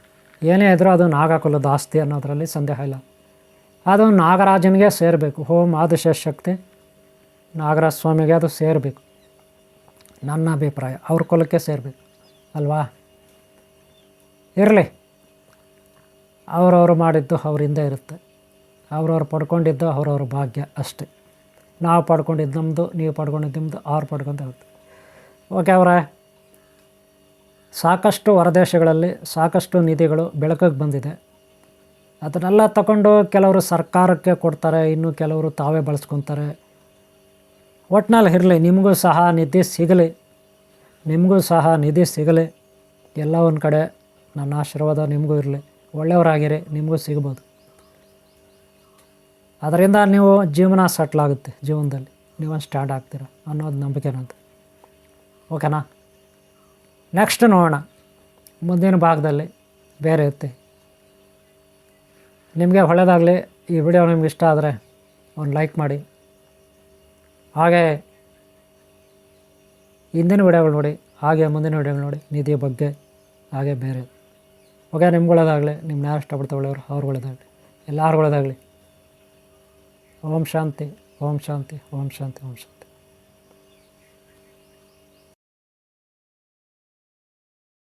ಏನೇ ಇದ್ದರೂ ಅದು ನಾಗಕುಲದ ಆಸ್ತಿ ಅನ್ನೋದರಲ್ಲಿ ಸಂದೇಹ ಇಲ್ಲ. ಅದು ನಾಗರಾಜನಿಗೆ ಸೇರಬೇಕು. ಓಂ ಆದಿಶಕ್ತಿ ನಾಗರಾಜ ಸ್ವಾಮಿಗೆ ಅದು ಸೇರಬೇಕು, ನನ್ನ ಅಭಿಪ್ರಾಯ. ಅವ್ರ ಕುಲಕ್ಕೆ ಸೇರಬೇಕು ಅಲ್ವಾ. ಇರಲಿ, ಅವರವರು ಮಾಡಿದ್ದು ಅವರಿಂದ ಇರುತ್ತೆ, ಅವ್ರವ್ರು ಪಡ್ಕೊಂಡಿದ್ದು ಅವ್ರವ್ರ ಭಾಗ್ಯ ಅಷ್ಟೇ. ನಾವು ಪಡ್ಕೊಂಡಿದ್ದು ನಮ್ಮದು, ನೀವು ಪಡ್ಕೊಂಡಿದ್ದು ನಿಮ್ಮದು, ಅವ್ರು ಪಡ್ಕೊಂಡು ಇರುತ್ತೆ. ಓಕೆ ಅವರೇ, ಸಾಕಷ್ಟು ಹೊರದೇಶಗಳಲ್ಲಿ ಸಾಕಷ್ಟು ನಿಧಿಗಳು ಬೆಳಕಿಗೆ ಬಂದಿದೆ. ಅದನ್ನೆಲ್ಲ ತಗೊಂಡು ಕೆಲವರು ಸರ್ಕಾರಕ್ಕೆ ಕೊಡ್ತಾರೆ, ಇನ್ನು ಕೆಲವರು ತಾವೇ ಬಳಸ್ಕೊತಾರೆ. ಒಟ್ಟಿನಲ್ಲಿ ಇರಲಿ, ನಿಮಗೂ ಸಹ ನಿಧಿ ಸಿಗಲಿ. ಎಲ್ಲ ಒಂದು ಕಡೆ ನನ್ನ ಆಶೀರ್ವಾದ ನಿಮಗೂ ಇರಲಿ. ಒಳ್ಳೆಯವರಾಗಿರಿ, ನಿಮಗೂ ಸಿಗ್ಬೋದು. ಅದರಿಂದ ನೀವು ಜೀವನ ಸೆಟ್ಲಾಗುತ್ತೆ, ಜೀವನದಲ್ಲಿ ನೀವೊಂದು ಸ್ಟ್ಯಾಂಡ್ ಆಗ್ತೀರ ಅನ್ನೋದು ನಂಬಿಕೆ ನಂದು. ಓಕೆನಾ. ನೆಕ್ಸ್ಟ್ ನೋಡೋಣ, ಮುಂದಿನ ಭಾಗದಲ್ಲಿ ಬೇರೆ ಇರುತ್ತೆ. ನಿಮಗೆ ಒಳ್ಳೆಯದಾಗಲಿ. ಈ ವಿಡಿಯೋ ನಿಮ್ಗೆ ಇಷ್ಟ ಆದರೆ ಒಂದು ಲೈಕ್ ಮಾಡಿ. ಹಾಗೆ ಹಿಂದಿನ ವಿಡಿಯೋಗಳು ನೋಡಿ, ಹಾಗೆ ಮುಂದಿನ ವಿಡಿಯೋಗಳು ನೋಡಿ, ನಿಧಿಯ ಬಗ್ಗೆ, ಹಾಗೆ ಬೇರೆ. ಓಕೆ, ನಿಮ್ಗೆ ಒಳ್ಳೇದಾಗಲಿ. ನಿಮ್ಮನ್ನ ಯಾರು ಇಷ್ಟಪಡ್ತಾ ಒಳ್ಳೆಯವರು ಅವ್ರಿಗೆ ಒಳ್ಳೇದಾಗಲಿ, ಎಲ್ಲರಿಗೂ ಒಳ್ಳೇದಾಗಲಿ. ಓಂ ಶಾಂತಿ, ಓಂ ಶಾಂತಿ, ಓಂ ಶಾಂತಿ, ಓಂ ಶಾಂತಿ.